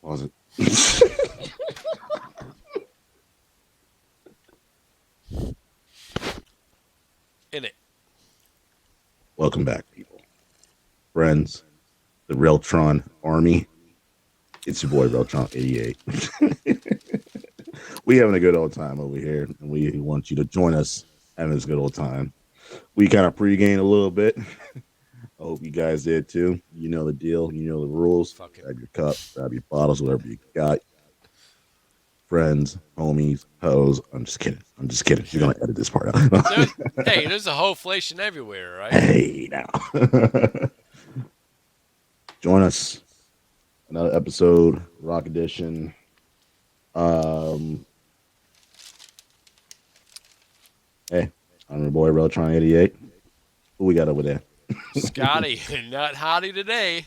Was it? In it. Welcome back, people. Friends, the Reltron Army. It's your boy, Reltron 88. We having a good old time over here, and we want you to join us having this good old time. We kind of pre-gamed a little bit. I hope you guys did too. You know the deal. You know the rules. Grab your cup, grab your bottles, whatever you got. Friends, homies, hoes. I'm just kidding. You're going to edit this part out. There's a hoflation everywhere, right? Hey, now. Join us. Another episode, Rock Edition. Hey, I'm your boy, Reltron 88. Who we got over there? Scottie, not hottie today.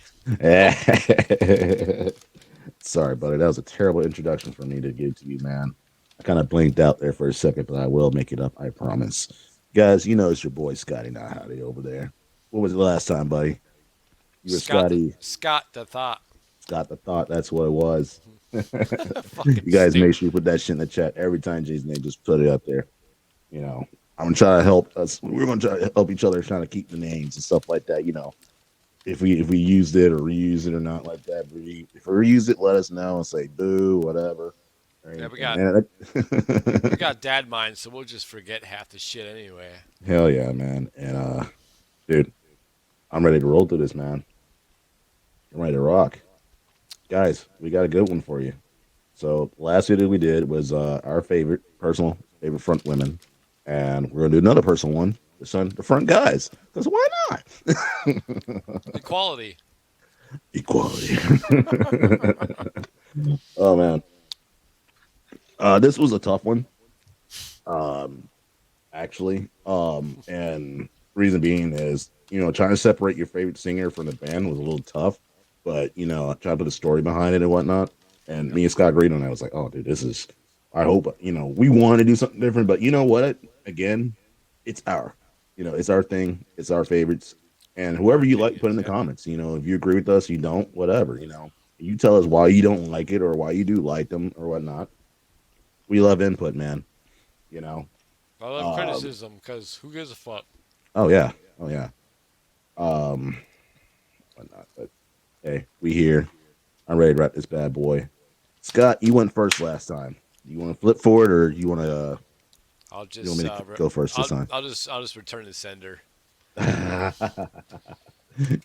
Sorry, buddy. That was a terrible introduction for me to give to you, man. I kind of blinked out there for a second, but I will make it up. I promise. Guys, you know it's your boy, Scottie, not hottie over there. What was it last time, buddy? You were Scottie. Scott the Thought. Scott the Thought. That's what it was. You guys make sure you put that shit in the chat every time Jay's name. Just put it up there. You know, I'm gonna try to help us. We're gonna try to help each other, trying to keep the names and stuff like that. You know, if we used it or reuse it or not like that. If we reuse it, let us know and say boo, whatever. Yeah, we got dad minds, so we'll just forget half the shit anyway. Hell yeah, man. And dude, I'm ready to roll through this, man. I'm ready to rock. Guys, we got a good one for you. So last video we did was our personal favorite front women. And we're gonna do another personal one, the front guys. Because why not? Equality. Oh man. This was a tough one. Actually. And reason being is, you know, trying to separate your favorite singer from the band was a little tough. But, you know, I tried to put a story behind it and whatnot. And me and Scott agreed on that. I was like, oh, dude, I hope, you know, we want to do something different. But you know what? Again, it's our thing. It's our favorites. And whoever you like, put in the comments. You know, if you agree with us, you don't, whatever, you know. You tell us why you don't like it or why you do like them or whatnot. We love input, man. You know. I love criticism because who gives a fuck? Oh, yeah. Whatnot. But hey, we here. I'm ready to wrap this bad boy. Scott, you went first last time. You want to flip forward, or you want to? I'll just you want me to go first this time. I'll just return the sender.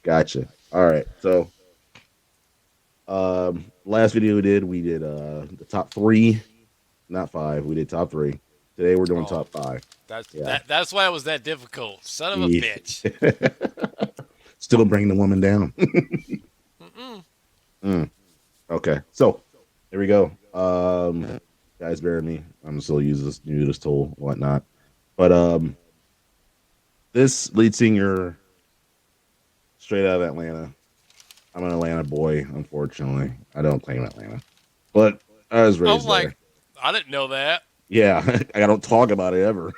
Gotcha. All right. So, last video we did the top 3, not 5. We did top 3. Today we're doing top 5. That's why it was that difficult. Son of a bitch. Still bringing the woman down. Okay, so here we go. Guys, bear with me. I'm still new to this tool, whatnot. But this lead singer, straight out of Atlanta. I'm an Atlanta boy, unfortunately. I don't claim Atlanta, but I was raised there. I didn't know that. Yeah, I don't talk about it ever.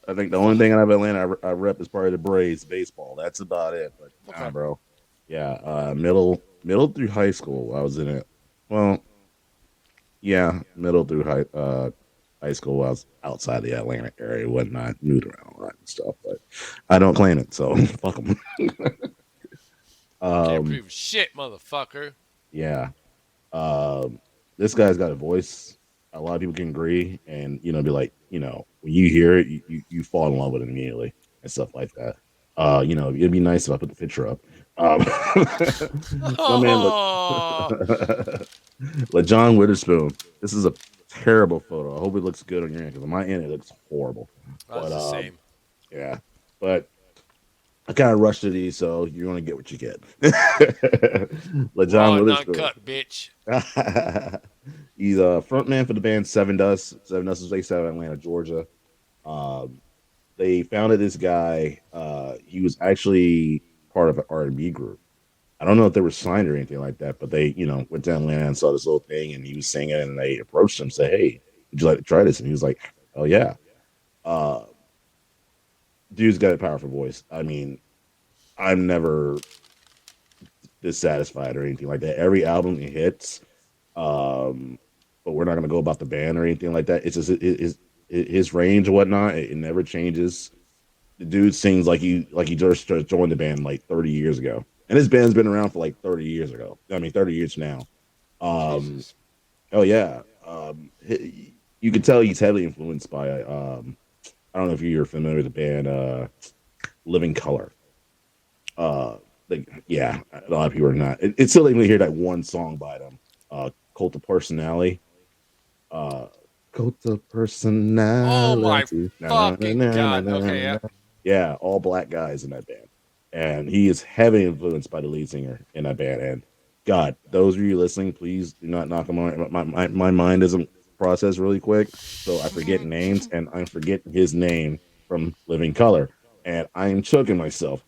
I think the only thing out of Atlanta I rep is probably the Braves baseball. That's about it. But nah, bro. Yeah, middle through high school, I was in it. Well, yeah, middle through high school, I was outside the Atlanta area, whatnot, moved around a lot and stuff. But I don't claim it, so fuck them. Can't prove shit, motherfucker. Yeah, this guy's got a voice. A lot of people can agree, and you know, be like, you know, when you hear it, you fall in love with it immediately and stuff like that. You know, it'd be nice if I put the picture up. LaJohn Witherspoon. This is a terrible photo. I hope it looks good on your end, because on my end it looks horrible. That's the same. Yeah, but I kind of rushed to these, so you're gonna get what you get. LaJohn Witherspoon, non-cut, bitch. He's a frontman for the band Seven Dust. Seven Dust is based out of Atlanta, Georgia. They founded this guy. He was actually part of an R&B group. I don't know if they were signed or anything like that, but they, you know, went to Atlanta and saw this little thing, and he was singing, and they approached him and said, "Hey, would you like to try this?" And he was like, "Oh yeah." Dude's got a powerful voice. I mean, dissatisfied or anything like that. Every album he hits, um, but we're not gonna go about the band or anything like that. It's just his range and whatnot. It never changes. The dude sings like he just joined the band like 30 years ago, and his band's been around for like 30 years ago. I mean, 30 years now. Um, Jesus. oh yeah. You can tell he's heavily influenced by. I don't know if you're familiar with the band Living Color. Like yeah, a lot of people are not. It's silly when you hear that one song by them, Cult of Personality. Uh, Cult of Oh my Personality. Na, na, na, fucking na, na, god. na, Okay, na. yeah. Yeah, all black guys in that band, and he is heavily influenced by the lead singer in that band. And God, those of you listening, please do not knock him on. My mind doesn't process really quick, so I forget names, and I'm forgetting his name from Living Color, and I'm choking myself.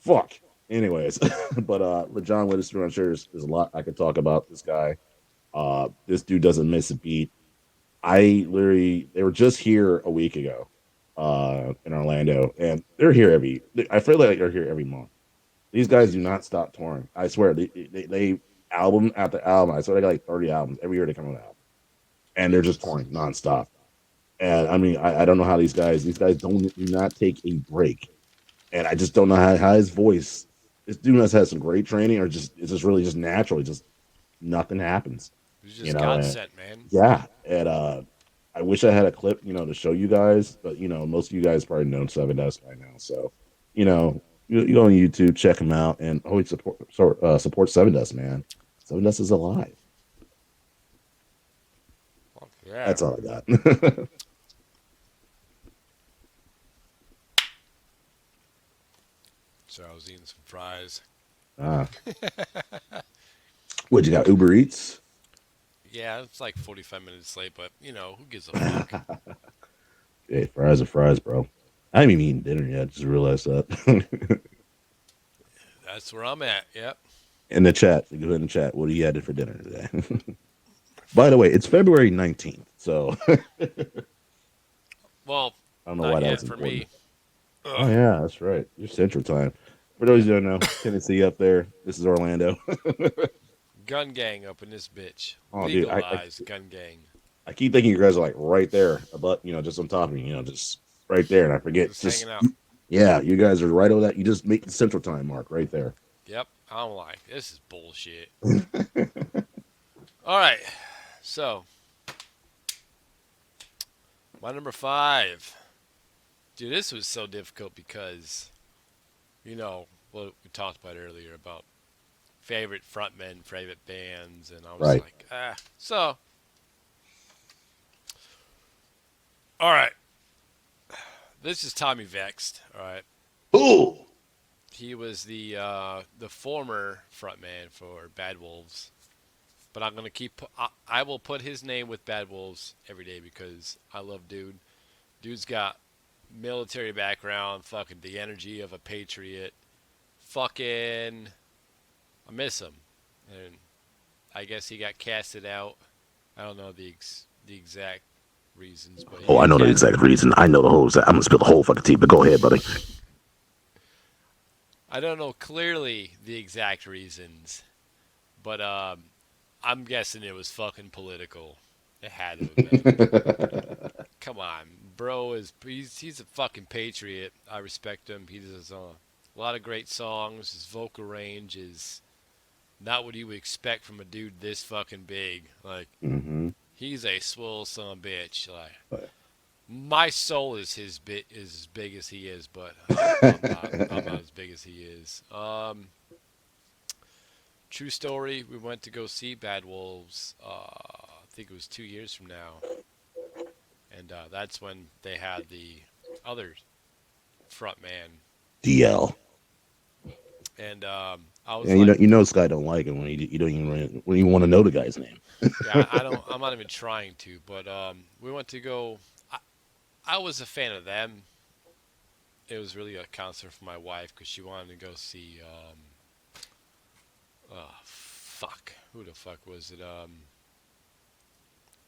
Fuck. Anyways, but John Witherspoon, I'm sure there's a lot I could talk about this guy. This dude doesn't miss a beat. I literally, they were just here a week ago, in Orlando, and they're here I feel like they're here every month. These guys do not stop touring. I swear, they album after album. I swear they got like 30 albums every year. They come out, and they're just Jesus. touring nonstop. And I mean, I don't know how these guys do not take a break, and I just don't know how his voice. This dude must have some great training, or just it's just really just natural. It just nothing happens, He's you just know. God And sent, man. yeah, and I wish I had a clip, to show you guys, but most of you guys probably know Seven Dust by now. So, you go on YouTube, check them out, and always support Seven Dust, man. Seven Dust is alive. Fuck yeah. That's all I got. So I was eating some fries. ah, what you got? Uber Eats. Yeah, it's like 45 minutes late, but who gives a fuck? Hey, fries are fries, bro. I haven't even eaten dinner yet. Just realized that. That's where I'm at. Yep. In the chat, go ahead and chat. What do you had for dinner today? By the way, it's February 19th, so I Well, don't know why not that yet was for important. me. Oh Ugh. yeah, that's right. You're Central Time. For those Yep. who don't know, Tennessee up there. This is Orlando. Gun gang up in this bitch. Oh, dude, Legalized gun gang. I keep thinking you guys are like right there, but just on top of me, just right there, and I forget. Just hanging Just out. yeah, you guys are right over that. You just make the Central Time mark right there. Yep. I'm like, this is bullshit. All right. So, my number 5. Dude, this was so difficult because, what we talked about earlier about favorite frontmen, favorite bands, and I was Right. like, ah. So, all right. This is Tommy Vexed. All right. Ooh. He was the former frontman for Bad Wolves, but I'm gonna I will put his name with Bad Wolves every day because I love dude. Dude's got military background, fucking the energy of a patriot. Fucking, I miss him, and I guess he got casted out. I don't know the exact reasons, but he Oh, I got know the cast. exact reason. I know the whole. I'm gonna spill the whole fucking tea. But go ahead, buddy. I don't know clearly the exact reasons, but I'm guessing it was fucking political. It had to have been. Come on, bro he's a fucking patriot. I respect him. He does a lot of great songs. His vocal range is not what you would expect from a dude this fucking big. Like hmm he's a swole son of a bitch. Like my soul is is as big as he is, but I'm not as big as he is. True story. We went to go see Bad Wolves. I think it was 2 years from now, and that's when they had the other front man. DL. And I Yeah, was like, Sky don't like him when you don't even want to know the guy's name. yeah, I don't. I'm not even trying to. But we went to go. I was a fan of them. It was really a concert for my wife because she wanted to go see. Oh fuck! Who the fuck was it?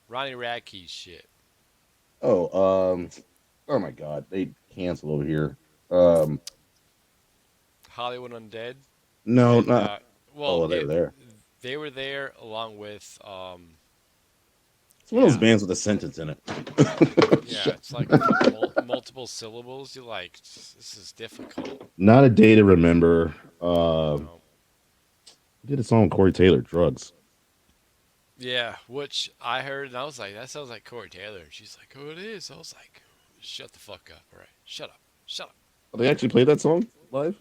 Ronnie Radke's shit. Oh, oh my God, they canceled over here. Um, Hollywood Undead. no, And not well, Oh, they were there. they were there along with It's one of those yeah, bands with a sentence in it. yeah. It's like multiple syllables. You're like, this is difficult. Not a day to remember. No. Did a song with Corey Taylor, Drugs. Yeah, which I heard and I was like, that sounds like Corey Taylor. She's like, oh, it is. I was like, shut the fuck up. All right, shut up, shut up. Oh, they actually played that song live?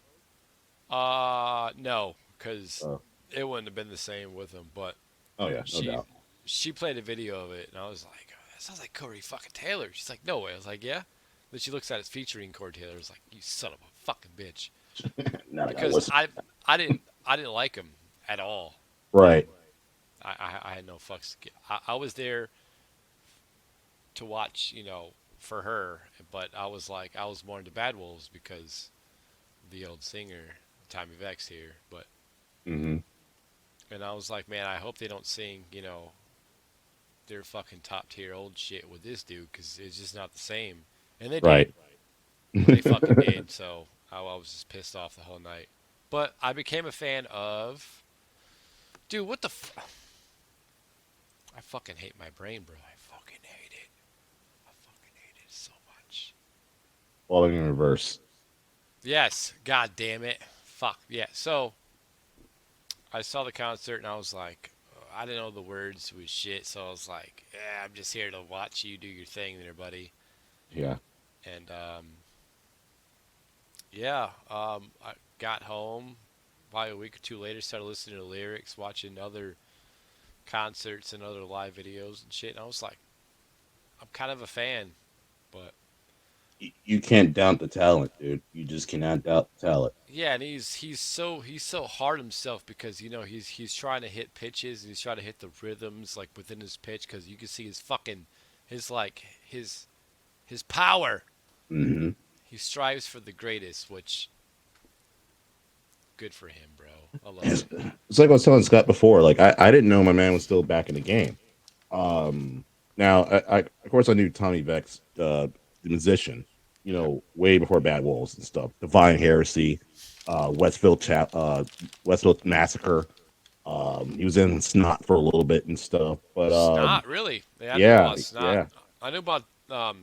No, because Oh, it wouldn't have been the same with him. But oh yeah, no she doubt. she played a video of it, and I was like, oh, that sounds like Corey fucking Taylor. She's like, no way. I was like, yeah. Then she looks at it featuring Corey Taylor. I was like, you son of a fucking bitch. Now I gotta Because listen. I didn't like him at all. Right. I had no fucks. I was there to watch, for her, but I was like, I was more into Bad Wolves because the old singer, Tommy Vex here. But Mm-hmm. and I was like, man, I hope they don't sing, their fucking top tier old shit with this dude because it's just not the same. And they did. Right. They fucking did. So I was just pissed off the whole night. But I became a fan of. Dude, what the. I fucking hate my brain, bro. I fucking hate it. I fucking hate it so much. Falling in reverse. Yes. God damn it. Fuck. Yeah. So I saw the concert and I was like, I didn't know the words was shit. So I was like, yeah, I'm just here to watch you do your thing there, buddy. Yeah. And, yeah, I got home. Probably a week or two later, started listening to the lyrics, watching other concerts and other live videos and shit. And I was like, I'm kind of a fan, but You can't doubt the talent, dude. You just cannot doubt the talent. yeah, and he's so hard himself because he's trying to hit pitches and he's trying to hit the rhythms like within his pitch because you can see his fucking his power. Mm-hmm. He strives for the greatest, which good for him, bro. I love It's, it. it's like I was telling Scott before. Like I didn't know my man was still back in the game. Now I of course I knew Tommy Vex, the musician, way before Bad Wolves and stuff. Divine Heresy, Westfield Massacre. He was in Snot for a little bit and stuff. But Snot, really? Yeah, I knew yeah, about Snot. yeah, I knew about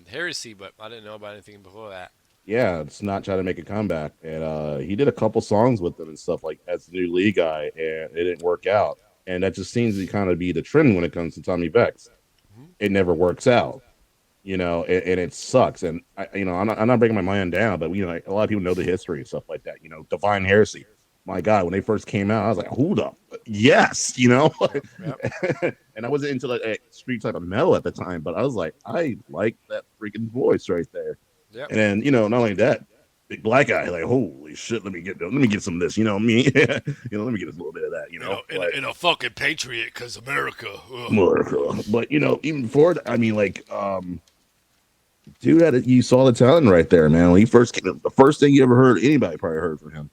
Heresy, but I didn't know about anything before that. yeah. Snot tried to make a comeback, and he did a couple songs with them and stuff like as the new lead guy, and it didn't work out. And that just seems to kind of be the trend when it comes to Tommy Vex. Hmm. It never works out, and it sucks. And I'm not breaking my mind down, but like, a lot of people know the history and stuff like that. Divine Heresy. My God, when they first came out, I was like, "Hold up, yes," Yep, yep, and I wasn't into like street type of metal at the time, but I was like, I like that freaking voice right there. yep. And then not only that, big black guy, like, holy shit, let me get some of this, me, let me get a little bit of that, like And a fucking patriot, cause America. Ugh. but even before that, I mean, like, dude, you saw the talent right there, man. When he first came, the first thing you ever heard, anybody probably heard from him,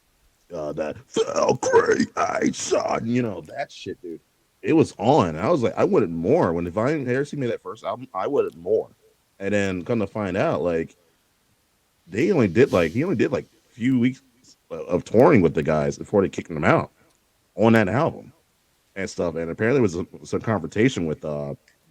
that fell great, I saw, that shit, dude. It was on. I was like, I wanted more. When Divine Heresy made that first album, I wanted more. And then come to find out, like, he only did like a few weeks of touring with the guys before they kicked him out on that album and stuff. And apparently, there was some confrontation with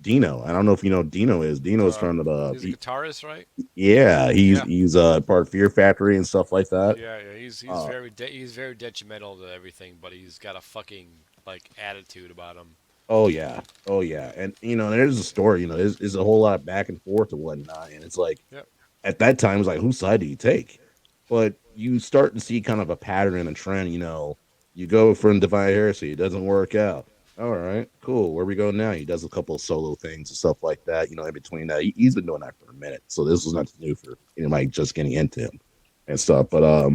Dino. I don't know if you know who Dino is. Dino's from He's a guitarist, right? yeah, Yeah. he's part of Fear Factory and stuff like that. Yeah, yeah. He's Uh, he's very detrimental to everything, but he's got a fucking like attitude about him. oh yeah, oh yeah, and there's a story. There's a whole lot of back and forth and whatnot, and it's like Yep. at that time, it's like, whose side do you take? But you start to see kind of a pattern and a trend. You go from Divine Heresy, it doesn't work out. All right, cool. Where we go now? He does a couple of solo things and stuff like that. In between that, he's been doing that for a minute, so this was nothing new for anybody just getting into him and stuff. But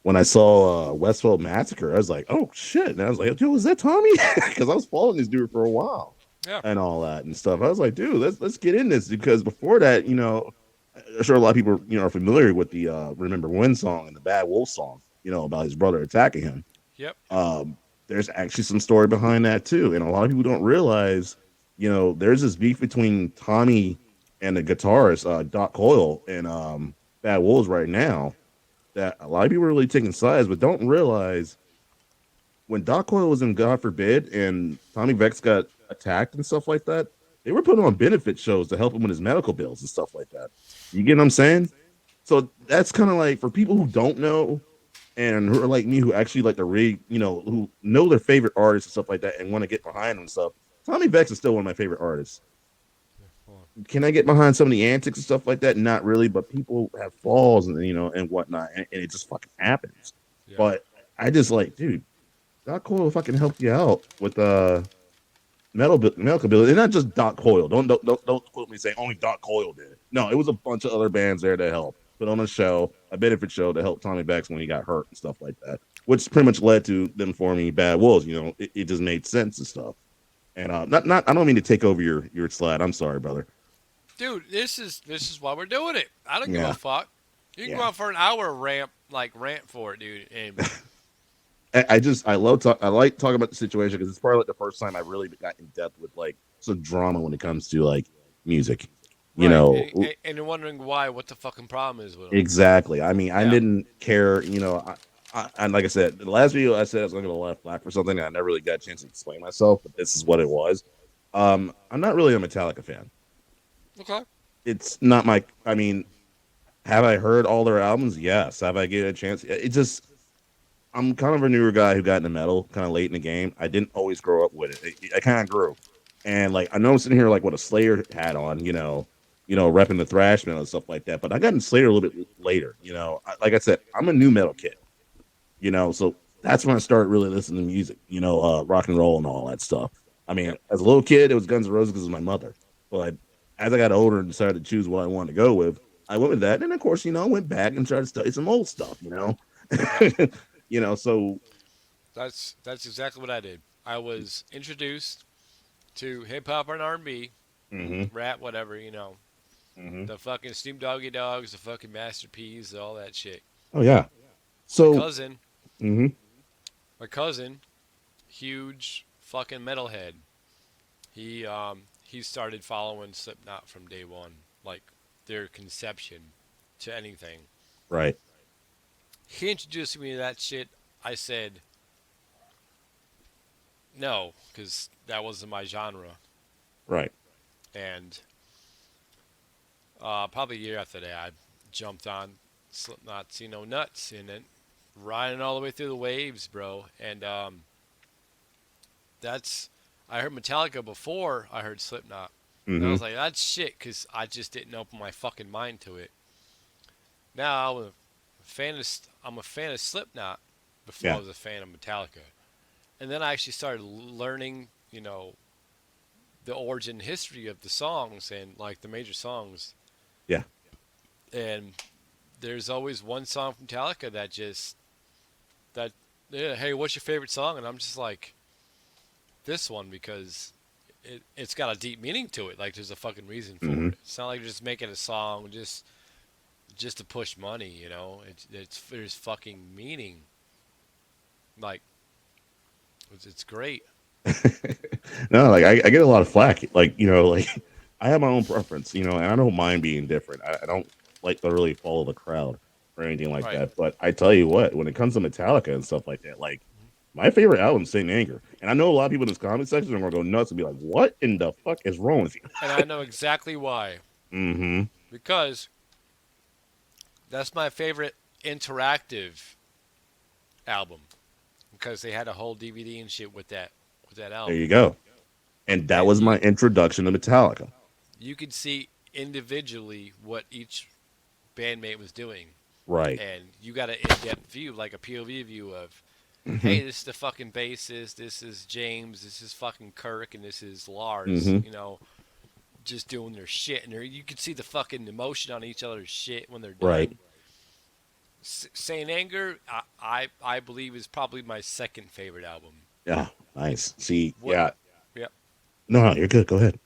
when I saw Westfield Massacre, I was like, oh shit! And I was like, yo, is that Tommy? Because I was following this dude for a while Yeah. and all that and stuff. I was like, dude, let's get in this because before that, I'm sure a lot of people, are familiar with the "Remember When" song and the Bad Wolf song, about his brother attacking him. Yep. There's actually some story behind that too, and a lot of people don't realize, there's this beef between Tommy and the guitarist Doc Coyle and Bad Wolves right now that a lot of people are really taking sides, but don't realize when Doc Coyle was in God Forbid and Tommy Vex got attacked and stuff like that, they were putting on benefit shows to help him with his medical bills and stuff like that. You get what I'm saying? So that's kind of like for people who don't know and who are like me who actually like to read, who know their favorite artists and stuff like that and want to get behind them and stuff. Tommy Vex is still one of my favorite artists. Can I get behind some of the antics and stuff like that? Not really, but people have falls and and whatnot, and it just fucking happens. Yeah. But I just like, dude, Doc Coyle fucking helped you out with medical bills, and not just Doc Coyle. Don't quote me saying only Doc Coyle did it. No, it was a bunch of other bands there to help put on a benefit show to help Tommy Vex when he got hurt and stuff like that, which pretty much led to them forming Bad Wolves. It just made sense and stuff. And I don't mean to take over your slide. I'm sorry, brother. Dude, this is why we're doing it. I don't give a fuck. You can go out for an hour rant for it, dude. And I like talking about the situation because it's probably like the first time I really got in depth with like some drama when it comes to like music. And you're wondering why, what the fucking problem is with them. Exactly. I mean, I didn't care. And like I said, the last video I said I was going to left black for something. I never really got a chance to explain myself, but this is what it was. I'm not really a Metallica fan. Okay. It's not my. I mean, have I heard all their albums? Yes. Have I get a chance? It just. I'm kind of a newer guy who got into metal kind of late in the game. I didn't always grow up with it. I kind of grew, and like I know I'm sitting here like with a Slayer hat on, repping the thrash metal and stuff like that. But I got into Slayer a little bit later. Like I said, I'm a new metal kid. So that's when I started really listening to music. Rock and roll and all that stuff. I mean, as a little kid, it was Guns N' Roses because of my mother. But as I got older and decided to choose what I wanted to go with, I went with that. And of course, I went back and tried to study some old stuff. So that's exactly what I did. I was introduced to hip hop and R&B, rap, whatever, the fucking Snoop Doggy Dogs, the fucking Master P's, all that shit. Oh yeah. So my cousin, huge fucking metalhead. He started following Slipknot from day one, like their conception to anything. Right. He introduced me to that shit. I said no, because that wasn't my genre. Right. And probably a year after that, I jumped on Slipknot's, nuts in it, riding all the way through the waves, bro. And I heard Metallica before I heard Slipknot. And I was like, that's shit, because I just didn't open my fucking mind to it. Now I'm a fan of Slipknot before I was a fan of Metallica. And then I actually started learning, the origin history of the songs and like the major songs. Yeah. And there's always one song from Metallica hey, what's your favorite song? And I'm just like, this one, because it's got a deep meaning to it. Like there's a fucking reason for it. It's not like you're just making a song just to push money, there's fucking meaning. Like, it's great. No, like I get a lot of flack. Like, like I have my own preference, and I don't mind being different. I don't like to really follow the crowd or anything like that. But I tell you what, when it comes to Metallica and stuff like that, like my favorite album is Saint Anger. And I know a lot of people in this comment section are going to go nuts and be like, what in the fuck is wrong with you? And I know exactly why. Because that's my favorite interactive album, because they had a whole DVD and shit with that album. There you go. And that was my introduction to Metallica. You could see individually what each bandmate was doing. Right. And you got an in-depth view, like a POV view of, hey, this is the fucking bassist, this is James, this is fucking Kirk, and this is Lars, just doing their shit. And you could see the fucking emotion on each other's shit when they're done. Right. Saint Anger, I believe, is probably my second favorite album. Yeah, nice. See, Yeah. No, you're good. Go ahead.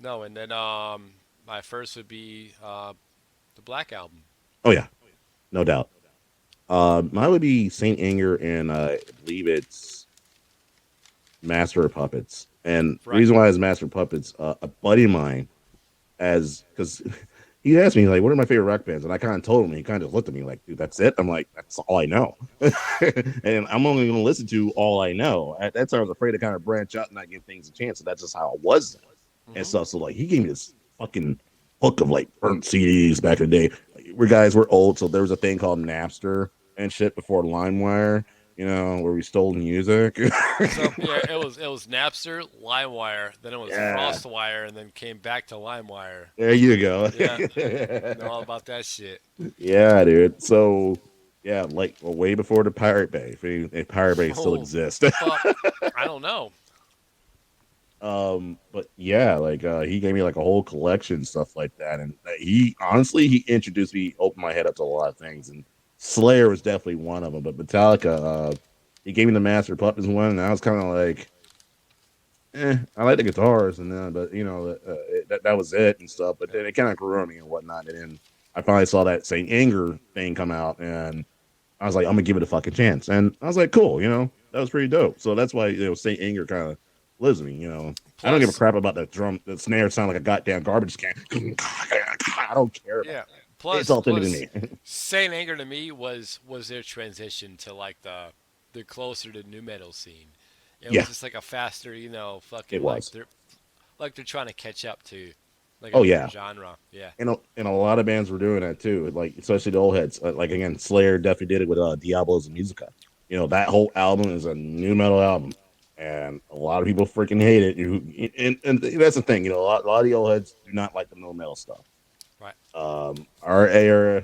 No, and then my first would be the Black Album. Oh, yeah. No doubt. Mine would be Saint Anger, and I believe it's Master of Puppets. And the reason why it's Master of Puppets, a buddy of mine, because he asked me like, "What are my favorite rock bands?" And I kind of told him. He kind of looked at me like, "Dude, that's it." I'm like, "That's all I know," and I'm only going to listen to all I know. At that time, I was afraid to kind of branch out and not give things a chance. So that's just how it was and Hmm. stuff. So like, he gave me this fucking book of like burnt CDs back in the day. Like, we're old, so there was a thing called Napster and shit before LimeWire. Where we stole music. So yeah, it was Napster, LimeWire, then it was Yeah, FrostWire, and then came back to LimeWire. there you go. Yeah, know all about that shit. Yeah, dude. So, yeah, like way before the Pirate Bay, if Pirate Bay still Oh, exists. fuck. I don't know. But yeah, like he gave me like a whole collection stuff like that, and he honestly he introduced me, opened my head up to a lot of things, and Slayer was definitely one of them. But Metallica, he gave me the Master of Puppets one, and I was kind of like, I like the guitars, and then but that was it and stuff. But then it kind of grew on me and whatnot, and then I finally saw that Saint Anger thing come out, and I was like, I'm gonna give it a fucking chance. And I was like, cool, that was pretty dope. So that's why Saint Anger kind of lives with me. I don't give a Plus, crap about the snare sound like a goddamn garbage can. I don't care about yeah. that. It's Plus, authentic to plus, me. Saint Anger to me was their transition to like the closer to new metal scene. It was Yeah, just like a faster, it fucking was. like they're trying to catch up to like a Oh different yeah, genre. Yeah. and a lot of bands were doing that too. Like especially the old heads. Like again, Slayer definitely did it with Diablos and Musica. That whole album is a new metal album, and a lot of people freaking hate it. And that's the thing. A lot of the old heads do not like the new metal stuff. Right. Our era,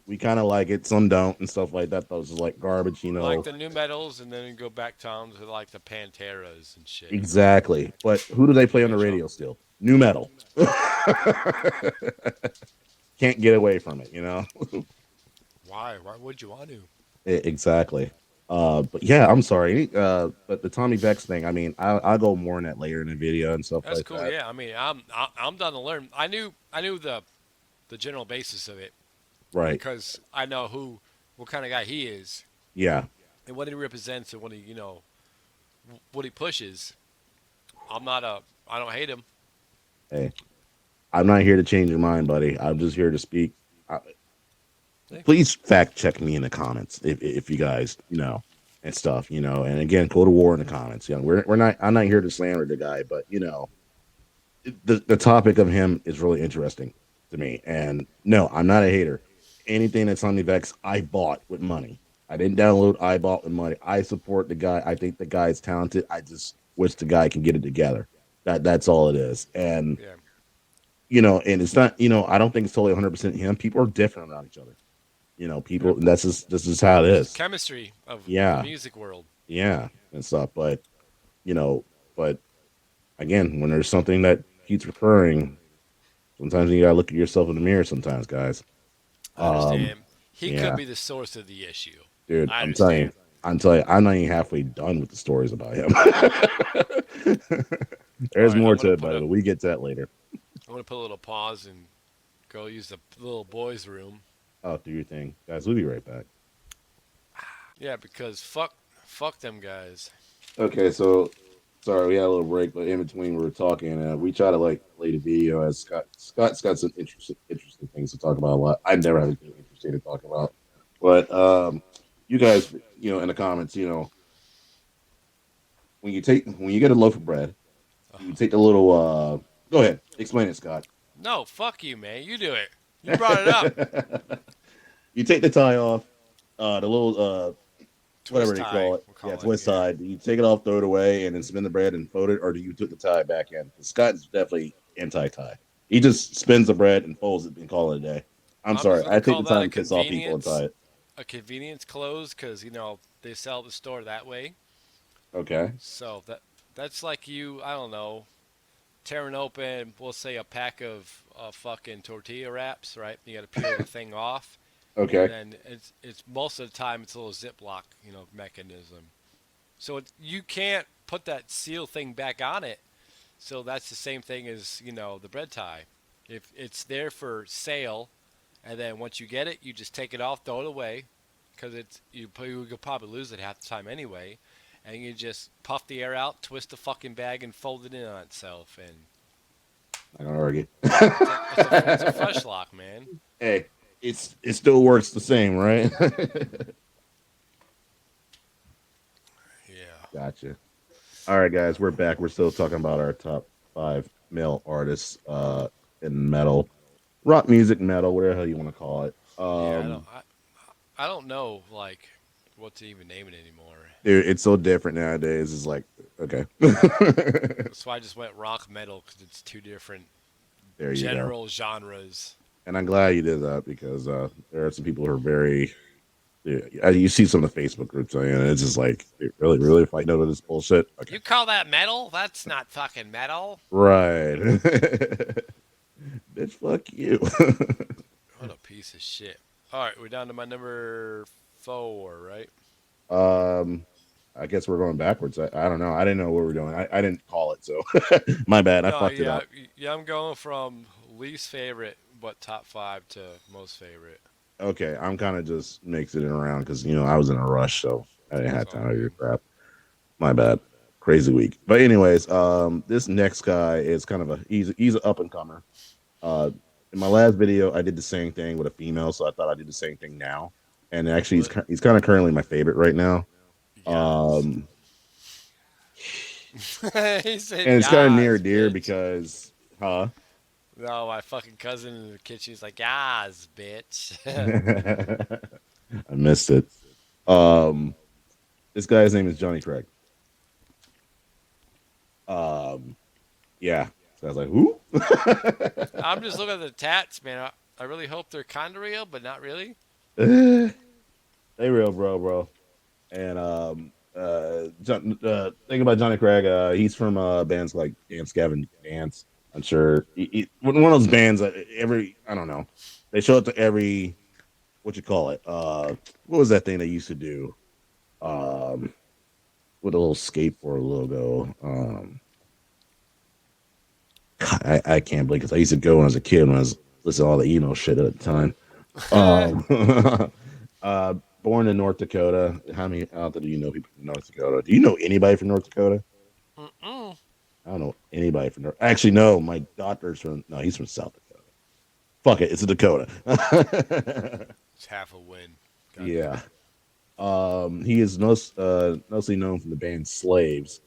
we kind of like it. Some don't and stuff like that. Those is like garbage. Like the new metals, and then you go back down to like the Panteras and shit. Exactly. But who do they play on the Finish off. radio still? New metal. Can't get away from it. Why? Why would you want to? Exactly. But yeah, I'm sorry. But the Tommy Vex thing, I mean, I'll go more on that later in the video and stuff That's like cool. that. Yeah. I mean, I'm done to learn. I knew the general basis of it Right. because I know what kind of guy he is Yeah. and what he represents and what he pushes. I don't hate him. Hey, I'm not here to change your mind, buddy. I'm just here to speak. Uh, Hey, Please fact check me in the comments if you guys, and stuff. And again, go to war in the comments. We're not. I'm not here to slander the guy, but the topic of him is really interesting to me. And no, I'm not a hater. Anything that's on the Vex, I bought with money. I didn't download. I bought with money. I support the guy. I think the guy is talented. I just wish the guy can get it together. That's all it is. And yeah. and it's not. I don't think it's totally 100% him. People are different around each other. Yeah. People. That's just this is how it It's the is. chemistry of the Yeah, music world. yeah, and stuff. But you know, but again, when there's something that keeps recurring, sometimes you gotta look at yourself in the mirror. Sometimes, guys. I Um, understand. He could yeah, be the source of the issue. dude, I I'm telling you, understand. I'm not even halfway done with the stories about him. All There's right, more to it, buddy, but we get to that later. I'm gonna put a little pause and go use the little boys' room. Oh, do your thing, guys. We'll be right back. Yeah, because fuck them guys. Okay, so sorry, we had a little break, but in between we were talking. We try to like play the video as Scott's got some interesting things to talk about. A lot. I never have anything interesting to talk about, but you guys, in the comments, when you get a loaf of bread, you take the little. Go ahead, explain it, Scott. No, fuck you, man. You do it. You brought it up. You take the tie off, the little whatever Twist they tie, call it. we'll Yeah, call it. twist Yeah. side. You take it off, throw it away, and then spin the bread and fold it, or do you put the tie back in? Scott is definitely anti-tie. He just spins the bread and folds it and call it a day. I'm I'm just sorry. gonna I take call the that time to piss off people and tie it. a convenience close, because they sell at the store that way. Okay. So that's like you. I don't know. Tearing open, we'll say a pack of fucking tortilla wraps, right? You got to peel the thing off, and Okay. then it's most of the time it's a little Ziploc, mechanism. So you can't put that seal thing back on it. So that's the same thing as the bread tie. If it's there for sale, and then once you get it, you just take it off, throw it away, because you'll probably lose it half the time anyway. And you just puff the air out, twist the fucking bag, and fold it in on itself, and I can argue. It's a fresh lock, man. Hey, it still works the same, right? Yeah. Gotcha. All right, guys, we're back. We're still talking about our top five male artists in metal, rock music, metal, whatever the hell you want to call it. Yeah. I don't know like what to even name it anymore. Dude, it's so different nowadays. It's like, okay, So I just went rock metal because it's two different there you go. general genres. And I'm glad you did that because there are some people who are very. Yeah, you see some of the Facebook groups, and it's just like, dude, really, really fighting over this bullshit. Okay, You call that metal? That's not fucking metal. right, bitch, fuck you. What a piece of shit. All right, we're down to my number 4, right? um, I guess we're going backwards. I don't know. I didn't know what we were doing. I didn't call it, so my bad. I No, fucked it yeah, up. yeah. I'm going from least favorite, but top 5 to most favorite. Okay, I'm kind of just mixing it around because I was in a rush, so I didn't It's have all time to do good. crap. My bad. Crazy week. But anyways, this next guy is kind of he's an up and comer. Uh, in my last video, I did the same thing with a female, so I thought I did the same thing now. And actually, What? he's kind of currently my favorite right now. Yes. Um, He said and it's kind of near yes, and dear bitch. because, huh? No, my fucking cousin in the kitchen. He's like, yes, bitch. I missed it. Um, this guy's name is Johnny Craig. Um, yeah. So I was like, who? I'm just looking at the tats, man. I really hope they're kind of real, but not really. They real, bro. And thing about Johnny Craig, he's from bands like Dance Gavin Dance. I'm sure one of those bands that every I don't know, they show up to every what you call it. What was that thing they used to do? Um, with a little skateboard logo. I can't believe because I used to go when I was a kid when I was listening to all the emo shit at the time. Um, born in North Dakota. How many out there do you know people from North Dakota? Do you know anybody from North Dakota? Mm-mm. I don't know anybody from North. Actually, no. My doctor's from. No, he's from South Dakota. Fuck it, it's a Dakota. It's half a win. God damn Yeah. it. He is mostly known from the band Slaves,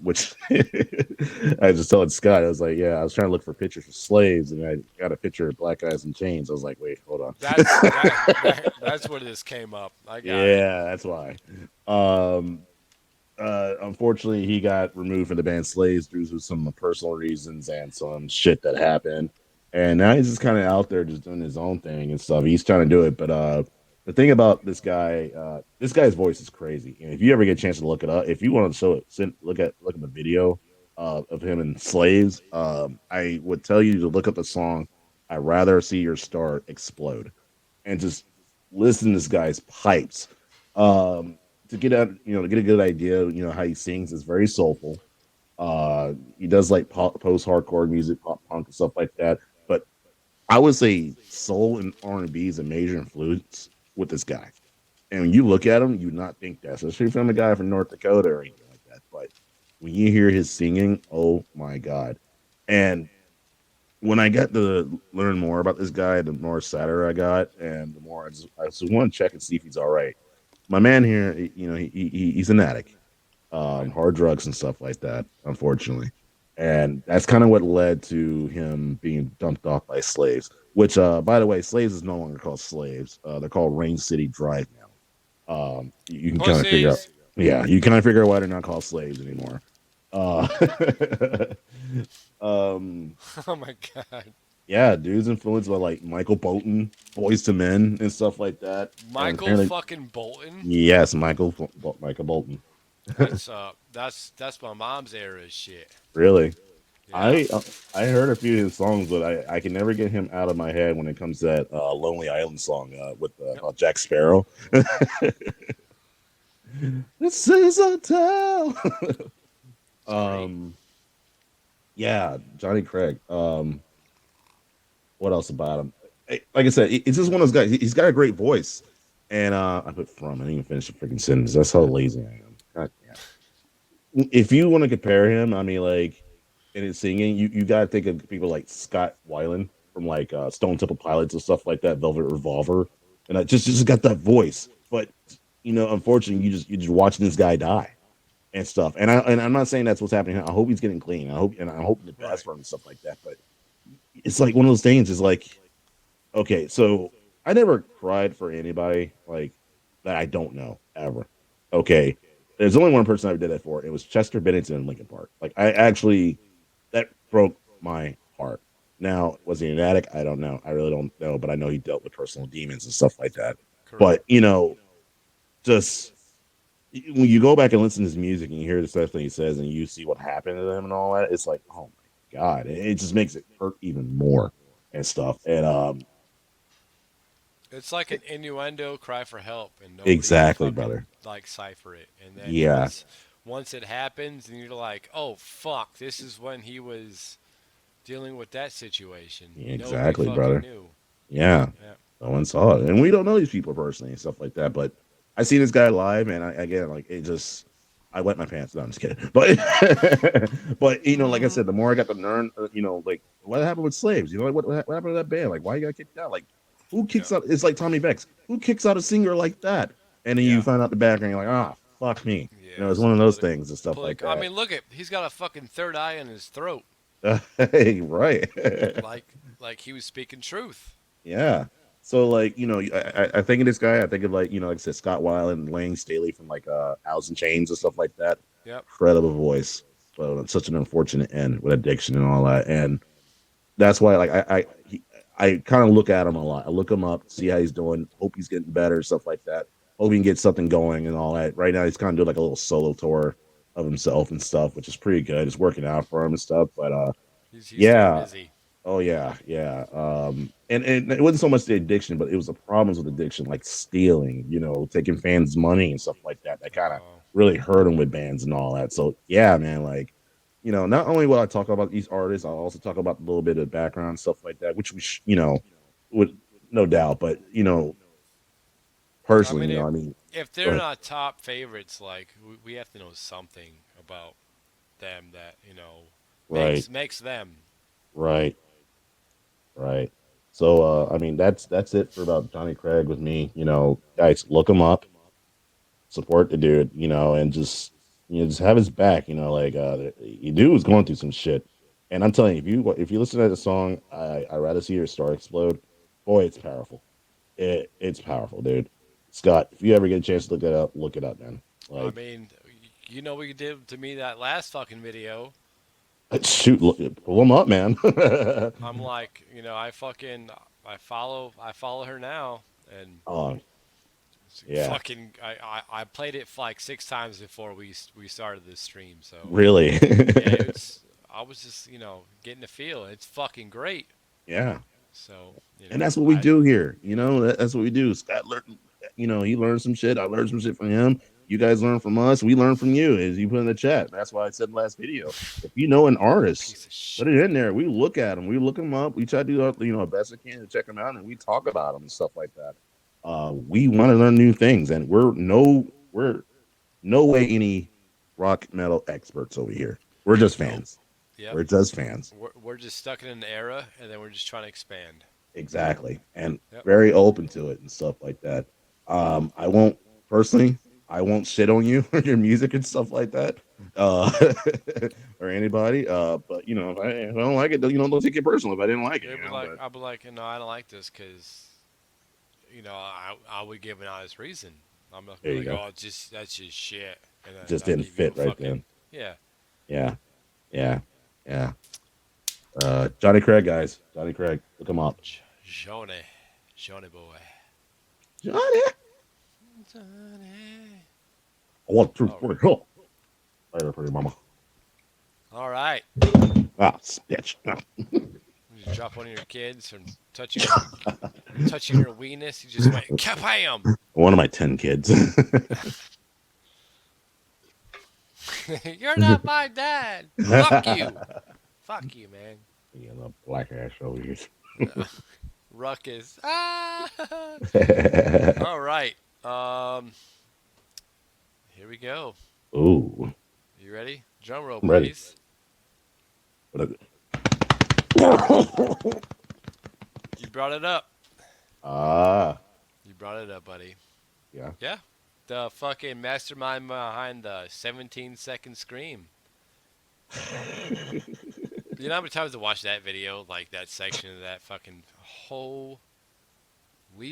which I just told Scott. I was like, yeah, I was trying to look for pictures of slaves, and I got a picture of black guys in chains. I was like, wait, hold on. That's where this came up. I got it. Yeah, that's why. Um, Unfortunately, he got removed from the band Slaves due to some personal reasons and some shit that happened. And now he's just kind of out there just doing his own thing and stuff. He's trying to do it, but the thing about this guy's voice is crazy. And if you ever get a chance to look it up, if you want to show it, look at the video of him in Slaves. I would tell you to look up the song. "I'd rather see your star explode," and just listen to this guy's pipes. To get out, to get a good idea, how he sings is very soulful. He does like post hardcore music, pop punk and stuff like that. But I would say soul and R&B is a major influence with this guy. And when you look at him, you would not think that, especially from a guy from North Dakota or anything like that. But when you hear his singing, oh my god! And when I got to learn more about this guy, the more sadder I got, and the more I just want to check and see if he's all right. My man here, he's an addict, Right. hard drugs and stuff like that, unfortunately, and that's kind of what led to him being dumped off by Slaves. Which, by the way, Slaves is no longer called Slaves. They're called Rain City Drive now. You can kind of figure out, Pussies. yeah, you kind of figure out why they're not called Slaves anymore. Uh, um, Oh my god. yeah, dude's influenced by like Michael Bolton, Boys to Men, and stuff like that. And Michael apparently, fucking Bolton. yes, Michael Bolton. That's my mom's era shit. Really, Yeah. I heard a few of his songs, but I can never get him out of my head when it comes to that Lonely Island song with Yep. about Jack Sparrow. This is a town. It's great. Yeah, Johnny Craig. What else about him? Like I said, it's just one of those guys. He's got a great voice, and I put from. I didn't even finish the freaking sentence. That's how lazy I am. God damn. If you want to compare him, I mean, like and it's singing, you gotta think of people like Scott Weiland from like Stone Temple Pilots and stuff like that, Velvet Revolver, and I just got that voice. But unfortunately, you're just watching this guy die and stuff. And I'm not saying that's what's happening. I hope he's getting clean. I'm hoping the best Right. for him and stuff like that. But it's like one of those things. Is like, okay, so I never cried for anybody like that I don't know ever. Okay, there's only one person I did that for. It was Chester Bennington in Lincoln Park. Like I actually that broke my heart. Now, was he an addict? I don't know. I really don't know, but I know he dealt with personal demons and stuff like that. Correct. But just when you go back and listen to his music and you hear the stuff that he says and you see what happened to them and all that, it's like, oh my god, it just makes it hurt even more and stuff. And It's like an innuendo cry for help, and nobody can exactly, fucking brother. like cipher it. And then Yeah, once it happens, and you're like, oh fuck, this is when he was dealing with that situation. Nobody exactly, fucking brother. knew. Yeah, Yeah. no one saw it, and we don't know these people personally and stuff like that. But I see this guy live, and again, like it just. I wet my pants. No, I'm just kidding. But, but like I said, the more I got to learn, like what happened with slaves? Like what happened to that band? Like why you got kicked out? Like who Yeah. kicks out? It's like Tommy Vex. Who kicks out a singer like that? And then you Yeah. find out the background, you're like, ah, fuck me. Yeah. It's It's one of those political. things and stuff like I that. mean, look at he's got a fucking third eye in his throat, Hey, right. like he was speaking truth. Yeah. So like, I think of this guy, I think of like I said, Scott Weiland and Lane Staley from like Alice in Chains and stuff like that. Yep. Incredible voice. But it's such an unfortunate end with addiction and all that. And that's why like I kind of look at him a lot. I look him up, see how he's doing, hope he's getting better, stuff like that. Hope he can get something going and all that. Right now he's kind of doing like a little solo tour of himself and stuff, which is pretty good. It's working out for him and stuff. But He's staying yeah. busy. Oh yeah, yeah. And it wasn't so much the addiction, but it was the problems with addiction, like stealing, taking fans' money and stuff like that. That kind of Oh, really hurt him with bands and all that. So yeah, man, like, not only will I talk about these artists, I'll also talk about a little bit of background stuff like that, which would no doubt. But I personally, mean, I mean, if go they're ahead. not top favorites, like we have to know something about them that Right, makes them. right, right. So I mean, that's it for about Johnny Craig with me. Guys, look him up, support the dude, and just have his back, like the dude was going through some shit. And I'm telling you, if you listen to the song, I rather see your star explode. Boy, it's powerful. It's powerful, dude. Scott, if you ever get a chance to look it up, man. I Like, mean, what you did to me that last fucking video. shoot, pull him up, man. I'm like, I follow her now, and Oh, yeah, fucking, I played it like 6 times before we started this stream. So really. yeah, I was just getting a feel. It's fucking great. Yeah. So And that's what we do here. That's what we do. Scott learned, he learned some shit. I learned some shit from him. You guys learn from us. We learn from you, as you put in the chat. That's why I said in the last video. If you know an artist, piece of put shit. it in there. We look at them. We look them up. We try to do our best we can to check them out, and we talk about them and stuff like that. We want to learn new things, and we're no way any rock metal experts over here. We're just Nope. fans. Yep. We're just fans. We're just stuck in an era, and then we're just trying to expand. Exactly. And Yep. very open to it and stuff like that. I won't personally, I won't shit on you or your music and stuff like that. Uh or anybody. But if I don't like it, don't take it personal if I didn't like it, but I'll be like, I don't like this because I would give an honest reason. I'm not there gonna be you like, go. oh, that's just shit, and then Just I'll didn't give you a fit right fucking then. yeah. Yeah, yeah, yeah. Johnny Craig, guys. Johnny Craig. Look him up. Johnny boy. Johnny. Johnny. I want truth All, for the later for your mama. all right. Ah, bitch. Ah. You just drop one of your kids from touching your weenus. You just went kabam. One of my 10 kids. You're not my dad. Fuck you. Fuck you, man. The black ass over here. Ruckus. Ah. All right. Here we go. Ooh, You ready? Drum roll, I'm ready. please. But You brought it up. ah, You brought it up, buddy. yeah. Yeah. The fucking mastermind behind the 17-second scream. You know how many times I watched that video, like that section of that fucking holy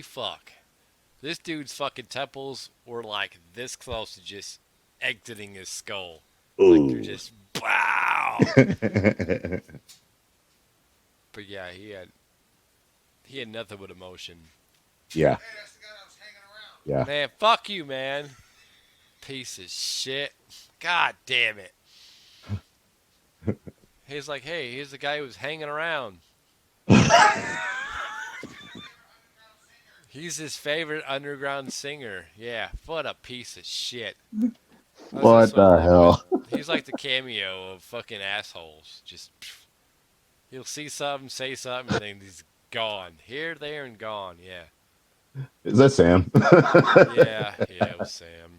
fuck. This dude's fucking temples were like this close to just exiting his skull. Like they're Ooh. just wow. But yeah, he had nothing but emotion. Yeah. Hey, that's the guy that was hanging around. Yeah. Man, fuck you, man. Piece of shit. God damn it. He's like, hey, here's the guy who was hanging around. He's his favorite underground singer. Yeah, what a piece of shit. What the hell? He's like the cameo of fucking assholes. Just, he'll see something, say something, and then he's gone. Here, there, and gone. Yeah. Is that Sam? Yeah, it was Sam.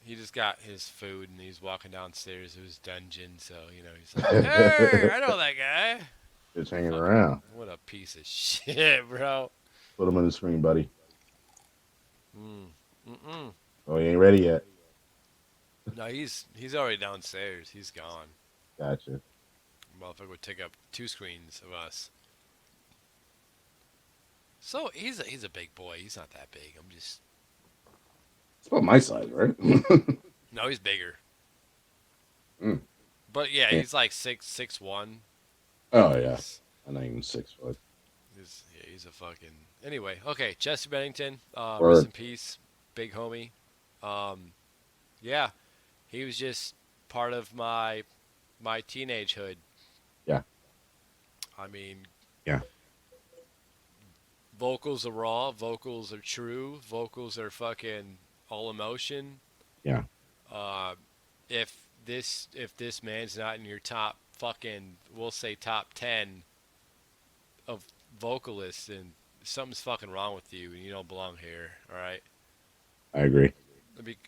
He just got his food and he's walking downstairs to his dungeon. So, he's like, hey, I know that guy. Just hanging around. What a piece of shit, bro. Put him on the screen, buddy. Mm-mm. Oh, he ain't ready yet. No, he's already downstairs. He's gone. Gotcha. Motherfucker would take up 2 screens of us. So he's a big boy. He's not that big. I'm just. It's about my size, right? No, he's bigger. Mm. But yeah, he's like 6'1". Oh yeah, I'm not even 6 foot. He's a fucking. Anyway, okay, Chester Bennington, Word. rest in peace, big homie. Yeah, he was just part of my teenagehood. Yeah. I mean. Yeah. Vocals are raw. Vocals are true. Vocals are fucking all emotion. Yeah. If this man's not in your top fucking, we'll say top 10 of vocalists, then something's fucking wrong with you and you don't belong here. All right. I agree.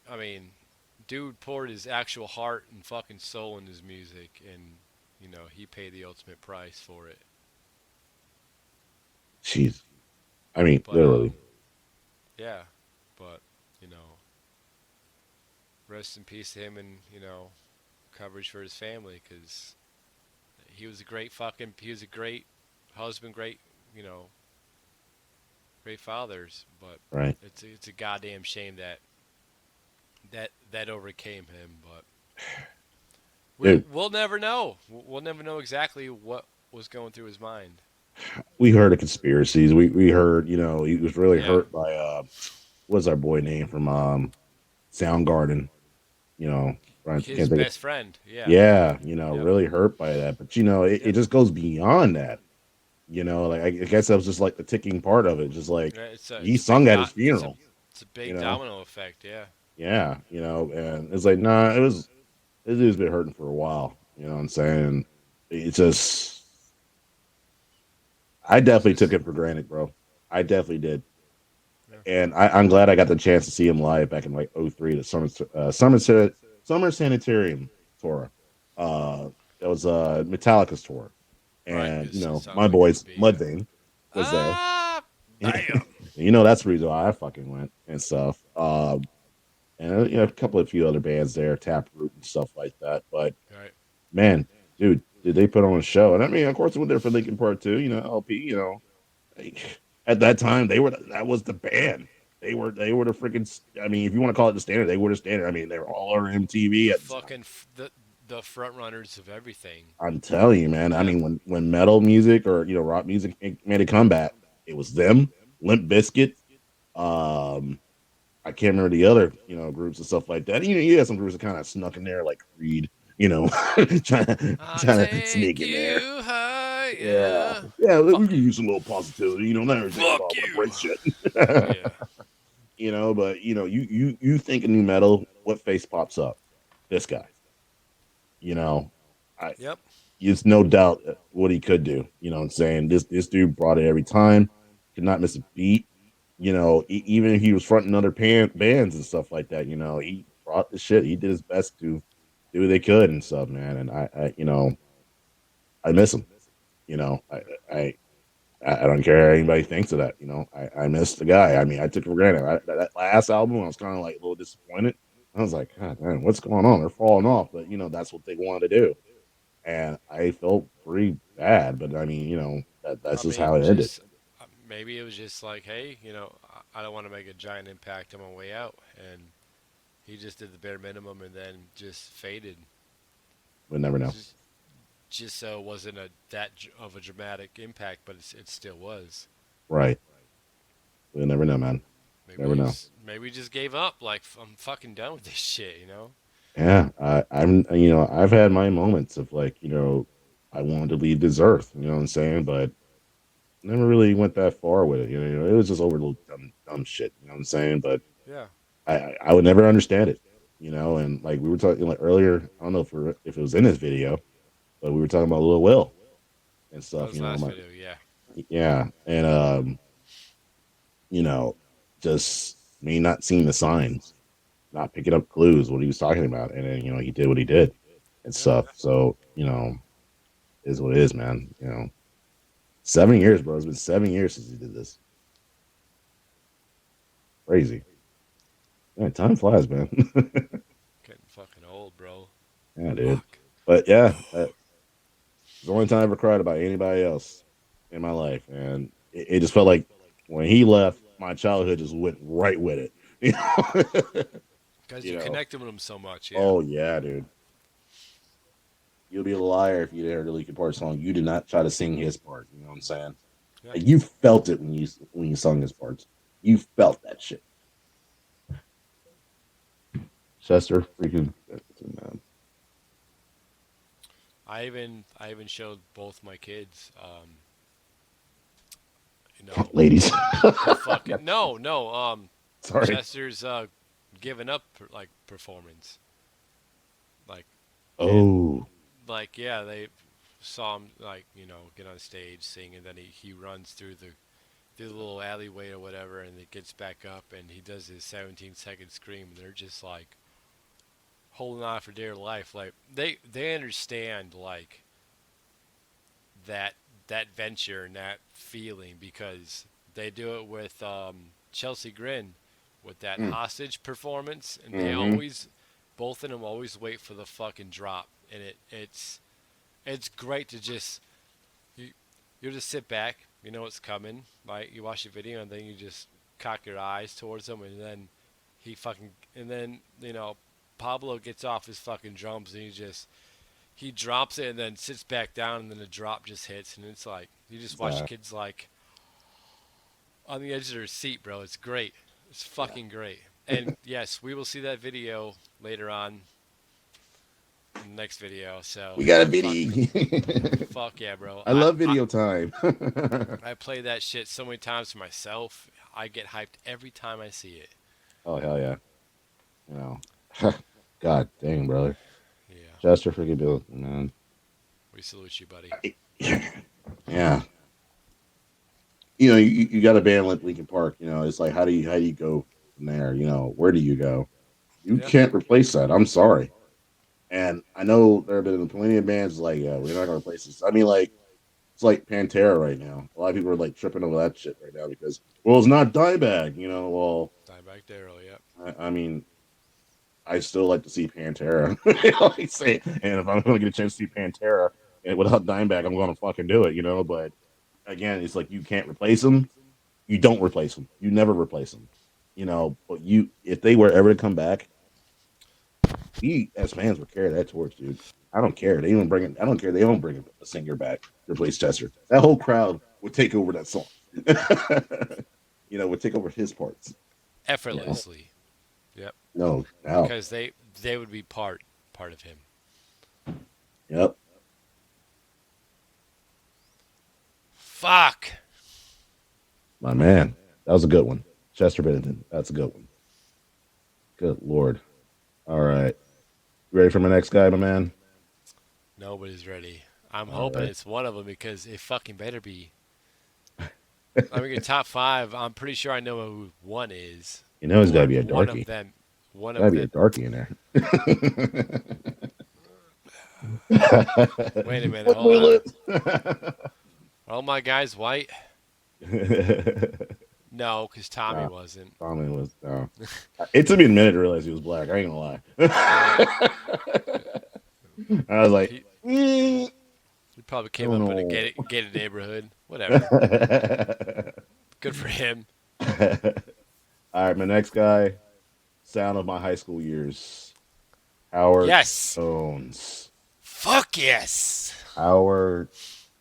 I mean, dude poured his actual heart and fucking soul in his music, and he paid the ultimate price for it. Jeez. I mean, But, literally. Yeah, but rest in peace to him, and coverage for his family, because he was a great husband, great great fathers. But Right. it's a goddamn shame that overcame him. But we'll never know. We'll never know exactly what was going through his mind. We heard of conspiracies. We heard, he was really Yeah. hurt by what's our boy name from Soundgarden, His best friend. Yeah. Yeah, Yep. really hurt by that. But it just goes beyond that. Like I guess that was just like the ticking part of it. Just like he sung at his funeral. It's a big domino effect. Yeah. Yeah, and it's like, nah, this dude's been hurting for a while. You know what I'm saying? It's just. I definitely took it for granted, bro. I definitely did. Yeah. And I'm glad I got the chance to see him live back in like 03, the Summer Sanitarium tour. That was Metallica's tour. And, Right, my boys, Mudvayne, was there. Damn. That's the reason why I fucking went and stuff. And, a couple of few other bands there, Taproot and stuff like that. But, Right. man, dude, did they put on a show? And I mean, of course, we were there for Linkin Park too. LP. At that time, that was the band. They were the freaking. I mean, if you want to call it the standard, they were the standard. I mean, they were all over MTV. Fucking the front runners of everything. I'm telling you, man. I mean, when metal music or rock music made a comeback, it was them, Limp Bizkit. I can't remember the other groups and stuff like that. You had some groups that kind of snuck in there, like Creed. Trying to sneak in there. High, yeah. We can use a little positivity. Not everything Fuck about you. break shit. Yeah. But you think of new metal, what face pops up? This guy. Yep. It's no doubt what he could do. You know what I'm saying? This dude brought it every time. Could not miss a beat. Even if he was fronting other bands and stuff like that, he brought the shit. He did his best to do what they could and stuff, man. And I miss him. You know, I I don't care what anybody thinks of that. You know, I miss the guy. I mean, I took it for granted. That last album, I was kind of like a little disappointed. I was like, God, man, what's going on? They're falling off, but you know, that's what they wanted to do, and I felt pretty bad. But I mean, you know, that's I just mean, how it ended. just maybe it was just like, hey, I don't want to make a giant impact on my way out, and he just did the bare minimum and then just faded. We'll never know. Just so it wasn't of a dramatic impact, but it still was. Right? We'll never know, man. Never know. Maybe he just gave up. Like I'm fucking done with this shit. Yeah, I'm. You know, I've had my moments of like, you know, I wanted to leave this earth. You know what I'm saying? But never really went that far with it. You know, it was just over little dumb shit. You know what I'm saying? But Yeah. I would never understand it. You know, and like we were talking like earlier, I don't know if it was in this video, but we were talking about Lil Will and That stuff. was You know, last video. Yeah. yeah, and you know, just me not seeing the signs, not picking up clues, what he was talking about, and then you know he did what he did and Yeah. stuff. So you know, is what it is, man. You know, 7 years, bro. It's been 7 years since he did this. Crazy. Man, time flies, man. Getting fucking old, bro. Yeah, dude. Fuck. But yeah, that's the only time I ever cried about anybody else in my life, and it just felt like when he left, my childhood just went right with it. You know, Because you you know. connected with him so much. Yeah. Oh yeah, dude. You'll be a liar if you didn't really Park song. You did not try to sing his part. You know what I'm saying? Yeah. Like, you felt it when you sung his parts. You felt that shit. Chester freaking man. I even showed both my kids. You know, Ladies. fucking no. Sorry. Chester's giving up like performance. Like and Oh. like yeah, they saw him like get on stage sing, and then he runs through the little alleyway or whatever, and it gets back up, and he does his 17-second scream, and they're just like holding on for dear life. Like they understand like that that venture and that feeling because they do it with Chelsea Grin with that Mm. hostage performance, and they Mm-hmm. always both of them always wait for the fucking drop, and it's great to just you you just sit back, you know what's coming, right? You watch the video and then you just cock your eyes towards him, and then Pablo gets off his fucking drums and he drops it and then sits back down, and then the drop just hits, and it's like you just watch the kids like on the edge of their seat, bro. It's great. It's fucking great. And yes, we will see that video later on in the next video. So We got a fuck, video. fuck yeah, bro. I love video time. I play that shit so many times for myself. I get hyped every time I see it. Oh hell yeah. You know. God dang, brother. Yeah, Chester freaking Bill, man. we salute you, buddy. Yeah. You know, you got a band like Linkin Park. You know, it's like how do you go from there? You know, where do you go? You Yeah, can't replace that. I'm sorry. And I know there have been plenty of bands like, we're not gonna replace this. I mean, like it's like Pantera right now. A lot of people are like tripping over that shit right now because well, it's not Dimebag. You know, well, Dimebag Darrell. Yep. I mean, I still like to see Pantera. You know, like say, and if I'm gonna get a chance to see Pantera and without Dimebag, I'm gonna fucking do it. You know, but again, it's like you can't replace them. You don't replace them. You never replace them. You know, but you if they were ever to come back, we as fans would carry that torch, dude. I don't care. They even bring it. I don't care. They don't bring a singer back to replace Chester. That whole crowd would take over that song. You know, would take over his parts. You know, Effortlessly. Yep. no, no, Because they would be part of him. yep, Fuck. my man. That was a good one, Chester Bennington. That's a good one. Good lord. All right, you ready for my next guy, my man? Nobody's ready. I'm All hoping right. it's one of them because it fucking better be. I mean, top five. I'm pretty sure I know who one is. You know he's got to One be a one of darkie. them. One Got to of be a them. darkie in there. Wait a minute, What hold on. lips? Are all my guys white? No, because Tommy Nah, wasn't. Tommy was. No. It took me a minute to realize he was black. I ain't gonna lie. Yeah. I was like, He, mm, he probably I came don't up in a know. gated neighborhood. Whatever. Good for him. All right, my next guy, sound of my high school years, Howard Yes. Jones. Fuck yes. Howard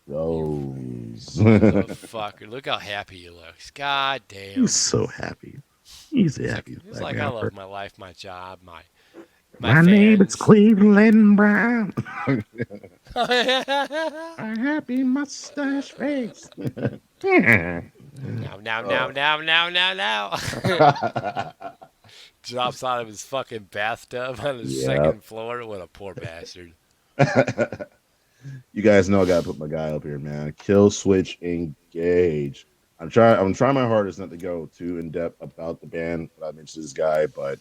You Jones. motherfucker. Look how happy he looks. God damn. He's so happy. He's He's like, happy. he's like, I love my life, my job, my My name is fans. Cleveland Brown. now, A happy mustache face. Oh. now. Drops out of his fucking bathtub on the Yeah. second floor. What a poor bastard. You guys know I gotta put my guy up here, man. Kill switch engage. I'm trying my hardest not to go too in depth about the band that I mentioned this guy, but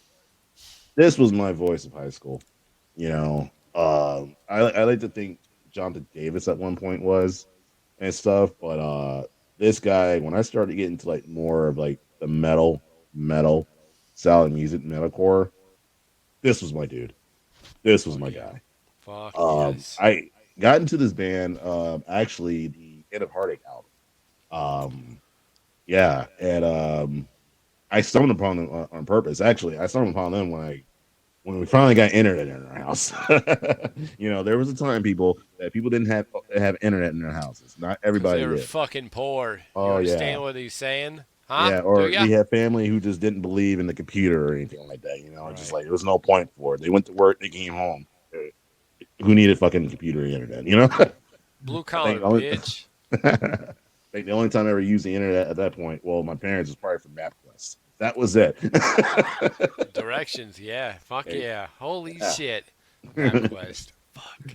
this was my voice of high school. You know, I like to think Johnathon Davis at one point was and stuff, but this guy, when I started getting into like more of like the metal style of music, metalcore, this was my dude. This was Fuck my yeah. guy. Fuck yes. I got into this band actually the End of Heartache album. Yeah, and I stumbled upon them on purpose. Actually, I stumbled upon them when we finally got internet in our house. There was a time people didn't have internet in their houses. Not Because everybody they were did. fucking poor. You Oh yeah, understand what he's saying? Huh? yeah. Do Or ya? we had family who just didn't believe in the computer or anything like that. Just Right. like there was no point for it. They went to work, they came home. Who needed fucking computer and internet? Blue I think collar, the only, bitch. I think the only time I ever used the internet at that point, well, my parents was probably for MapQuest. That was it. Directions, yeah. Fuck Hey, yeah. Holy yeah. shit. MapQuest. Fuck.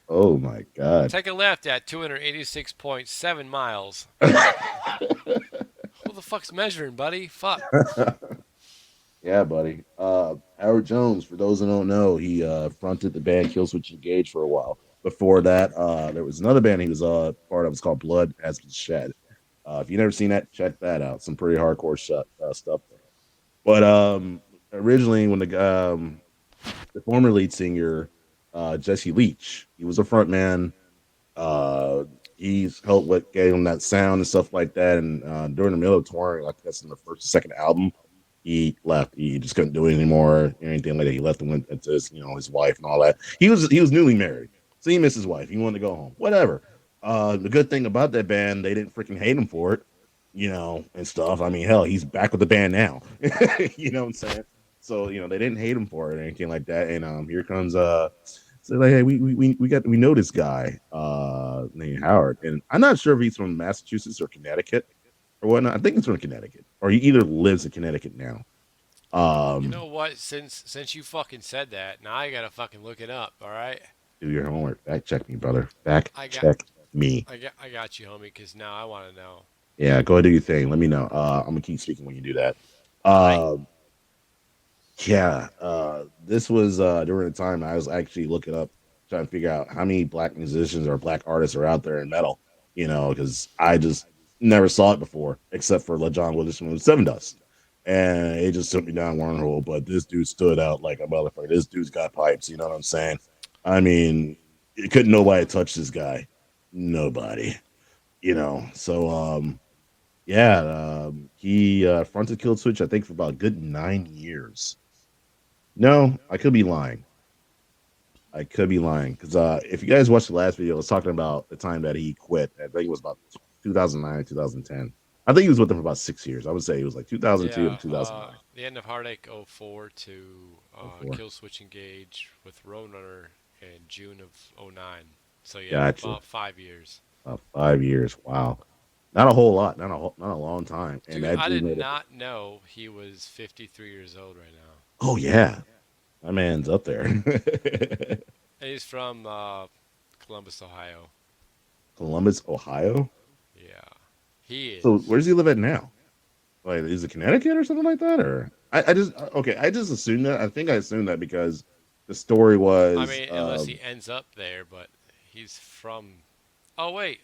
Oh my god. Take a left at 286.7 miles. Who the fuck's measuring, buddy? Fuck. Yeah, buddy. Howard Jones, for those who don't know, he fronted the band Killswitch Engage for a while. Before that, there was another band he was part of. It's called Blood Has Been Shed. If you've never seen that, check that out. Some pretty hardcore stuff there. But originally, when the former lead singer, Jesse Leach, he was a front man. He's helped what gave him that sound and stuff like that. And during the middle of touring, like that's in the first, second album, he left. He just couldn't do it anymore or anything like that. He left and went into his wife and all that. He was newly married, so he missed his wife. He wanted to go home. Whatever. The good thing about that band, they didn't freaking hate him for it, and stuff. I mean, hell, he's back with the band now. You know what I'm saying? So they didn't hate him for it or anything like that. And here comes so like, hey, we know this guy named Howard, and I'm not sure if he's from Massachusetts or Connecticut or whatnot. I think he's from Connecticut, or he either lives in Connecticut now. You know what? Since you fucking said that, now I gotta fucking look it up. All right. Do your homework. Fact check me, brother. Fact I got check me. I got you, homie. Because now I want to know. Yeah, go ahead do your thing. Let me know. I'm gonna keep speaking when you do that. Aye. Yeah, this was during the time I was actually looking up, trying to figure out how many black musicians or black artists are out there in metal. Because I just never saw it before, except for LaJohn Witherspoon with Seven Dust, and it just took me down wormhole. But this dude stood out like a motherfucker. This dude's got pipes. You know what I'm saying? I mean, it couldn't nobody touch this guy. Nobody. So yeah, he fronted Kill Switch, I think, for about a good 9 years. No, I could be lying. I could be lying because if you guys watched the last video, I was talking about the time that he quit. I think it was about 2009, 2010. I think he was with them for about 6 years. I would say it was like 2002 to Yeah. 2009. The end of Heartache 04 to 04. Kill Switch Engage with Roadrunner in June of 09. So yeah, Gotcha. about 5 years. 5 years. Wow, not a whole lot. Not a long time. And Dude, that I dude did made it. not know he was 53 years old right now. Oh yeah, my man's up there. And he's from Columbus, Ohio. Columbus, Ohio. Yeah, he is. So where does he live at now? Like, is it Connecticut or something like that? Or I just assumed that. I think I assumed that because the story I was mean, unless he ends up there, but he's from. Oh wait,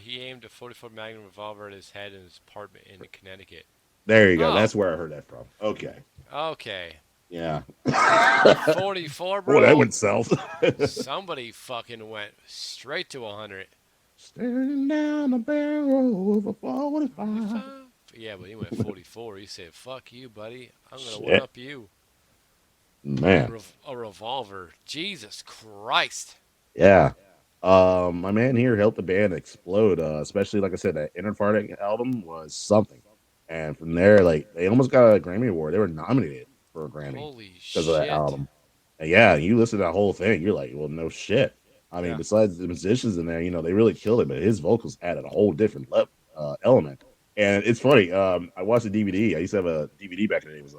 he aimed a 44 Magnum revolver at his head in his apartment in Connecticut. there you go. Oh, That's where I heard that from. Okay. okay. Yeah. 44, Boy, that bro. went south. Somebody fucking went straight to 100. Staring down the barrel of a 45. 45? Yeah, but he went 44. He said, "Fuck you, buddy. I'm gonna one Shit, up you." man. A revolver. Jesus Christ. Yeah. My man here helped the band explode. Especially like I said, that Inner Farting album was something. And from there, like they almost got a Grammy Award. They were nominated for a Grammy Holy because of that shit. album. And yeah, you listen to that whole thing, you're like, well, no shit. I mean, Yeah. besides the musicians in there, they really killed it, but his vocals added a whole different element. And it's funny. I watched the DVD. I used to have a DVD back in the day. It was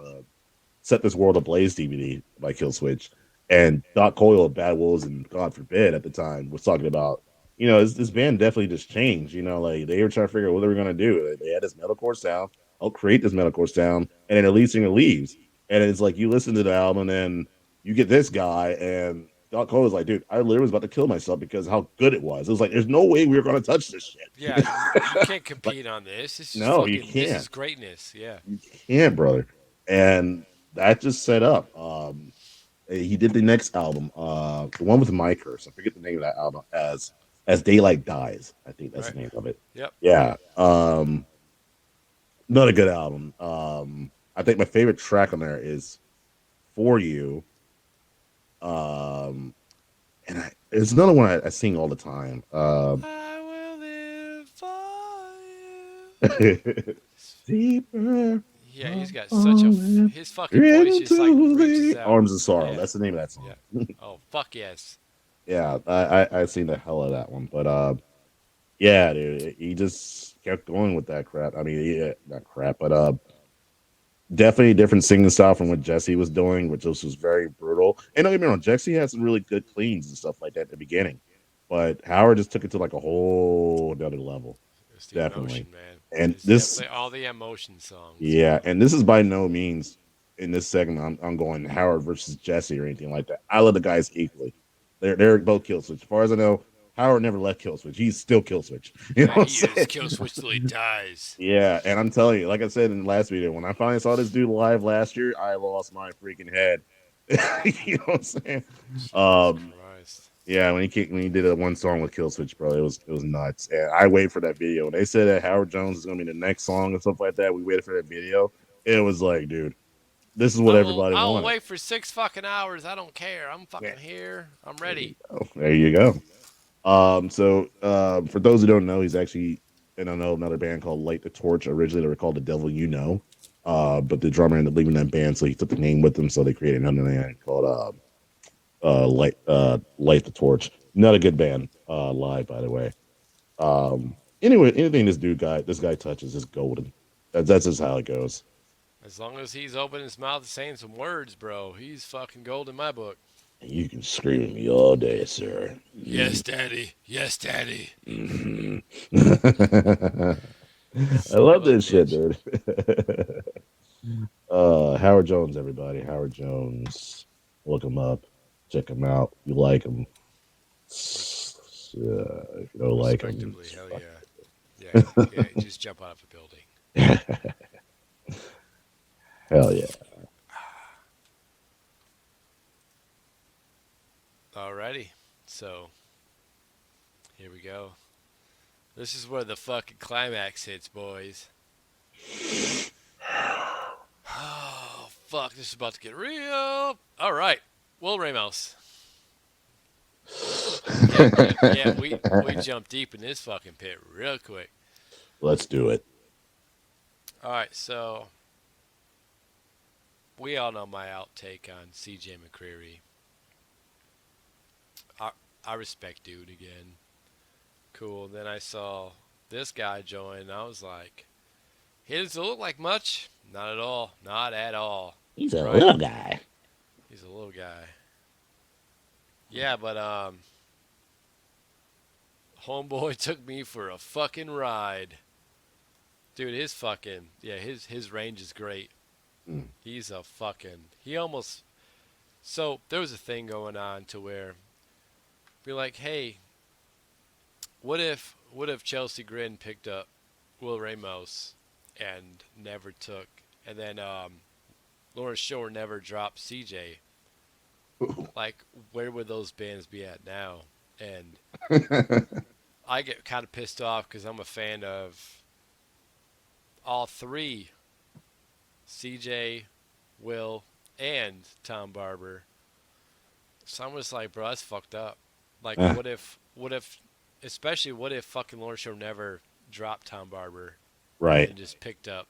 Set This World Ablaze DVD by Killswitch. And Doc Coyle of Bad Wolves and God Forbid at the time was talking about, this band definitely just changed. Like they were trying to figure out what they were going to do. They had this metalcore sound. I'll create this metalcore sound. And then the lead singer leaves. And it's like you listen to the album and you get this guy. And Doc Coyle was like, dude, I literally was about to kill myself because how good it was. It was like, there's no way we were going to touch this shit. Yeah, you can't Like, compete on this. This is no, you fucking. This can't. is greatness. Yeah. You can't, brother. And that just set up. He did the next album, the one with Mike Hurst. I forget the name of that album. As Daylight Dies, I think that's Right. the name of it. Yep. Yeah. Not a good album. I think my favorite track on there is For You. There's another one I sing all the time. I will live for you. Deeper. Yeah, he's got such a. His fucking voice just like Into reaches the out. Arms of Sorrow. Yeah. That's the name of that song. Yeah. Oh, fuck yes. Yeah, I seen the hell of that one, but yeah, dude, he just kept going with that crap. I mean, not crap, but definitely a different singing style from what Jesse was doing, which was very brutal. And don't get me wrong, Jesse had some really good cleans and stuff like that at the beginning, but Howard just took it to like a whole another level. It's the Definitely. emotion, man. And It's this, definitely all the emotion songs. yeah, and this is by no means in this segment. I'm going Howard versus Jesse or anything like that. I love the guys equally. They're both Killswitch. As far as I know, Howard never left Killswitch. He's still Killswitch. You know what I'm He is saying? kill switch till he dies. Yeah, and I'm telling you, like I said in the last video, when I finally saw this dude live last year, I lost my freaking head. You know what I'm saying? Christ. Yeah, when he did a one song with Killswitch, bro, it was nuts. And I wait for that video. When they said that Howard Jones is gonna be the next song and stuff like that, we waited for that video. It was like, dude, this is what everybody I'll wanted. wait for 6 fucking hours. I don't care. I'm fucking here. I'm ready. There you go. For those who don't know, he's actually in another band called Light the Torch. Originally, they were called The Devil You Know. But the drummer ended up leaving that band, so he took the name with him. So they created another band called Light the Torch. Not a good band live, by the way. Anyway, anything this guy touches is golden. That's just how it goes. As long as he's opening his mouth and saying some words, bro, he's fucking gold in my book. And you can scream at me all day, sir. Yes, daddy. Yes, daddy. Mhm. I love this shit, dude. Howard Jones, everybody. Howard Jones. Look him up. Check him out. You like him. If you don't like him, Respectively, hell yeah. Yeah, just jump out of a building. hell yeah. Alrighty. So, here we go. This is where the fucking climax hits, boys. Oh, fuck. This is about to get real. Alright. Will Ramos. Yeah, we jumped deep in this fucking pit real quick. Let's do it. Alright, so we all know my outtake on CJ McCreary. I respect dude again. Cool. Then I saw this guy join, and I was like, he doesn't look like much. Not at all. Not at all. He's a Right. little guy. He's a little guy. Yeah, but homeboy took me for a fucking ride. Dude, his range is great. Mm. He's a fucking, he almost So there was a thing going on to where be like, hey, what if Chelsea Grin picked up Will Ramos and never took, and then Lawrence Shore never dropped CJ? Like, where would those bands be at now? And I get kind of pissed off because I'm a fan of all three: CJ, Will, and Tom Barber. So I'm just like, bro, that's fucked up. Like, Ah, what if, especially what if fucking Lawrence Shore never dropped Tom Barber right. and just picked up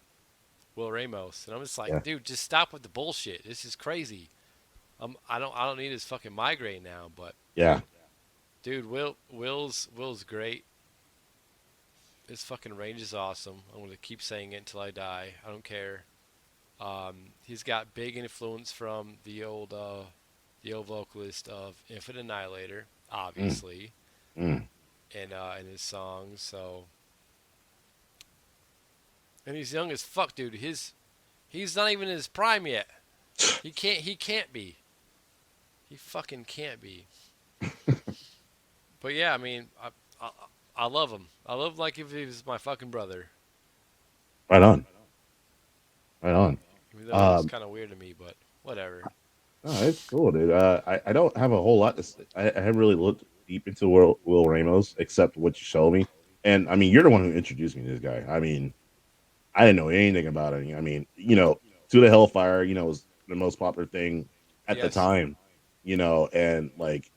Will Ramos? And I'm just Yeah. like, dude, just stop with the bullshit. This is crazy. I don't need his fucking migraine now, but Yeah. dude, Will's great. His fucking range is awesome. I'm gonna keep saying it until I die. I don't care. He's got big influence from the old vocalist of Infinite Annihilator, Mm, obviously, mm. in his songs. So, and he's young as fuck, dude. He's not even in his prime yet. He can't be. He fucking can't be. But yeah, I mean, I love him. I love him like if he was my fucking brother. Right on. Right on. Even though he's Um, kind of weird to me, but whatever. no, it's cool, dude. I don't have a whole lot to say. I haven't really looked deep into Will Ramos except what you showed me. And I mean, you're the one who introduced me to this guy. I mean, I didn't know anything about it. I mean, To the Hellfire, was the most popular thing at the Yes. time, and like,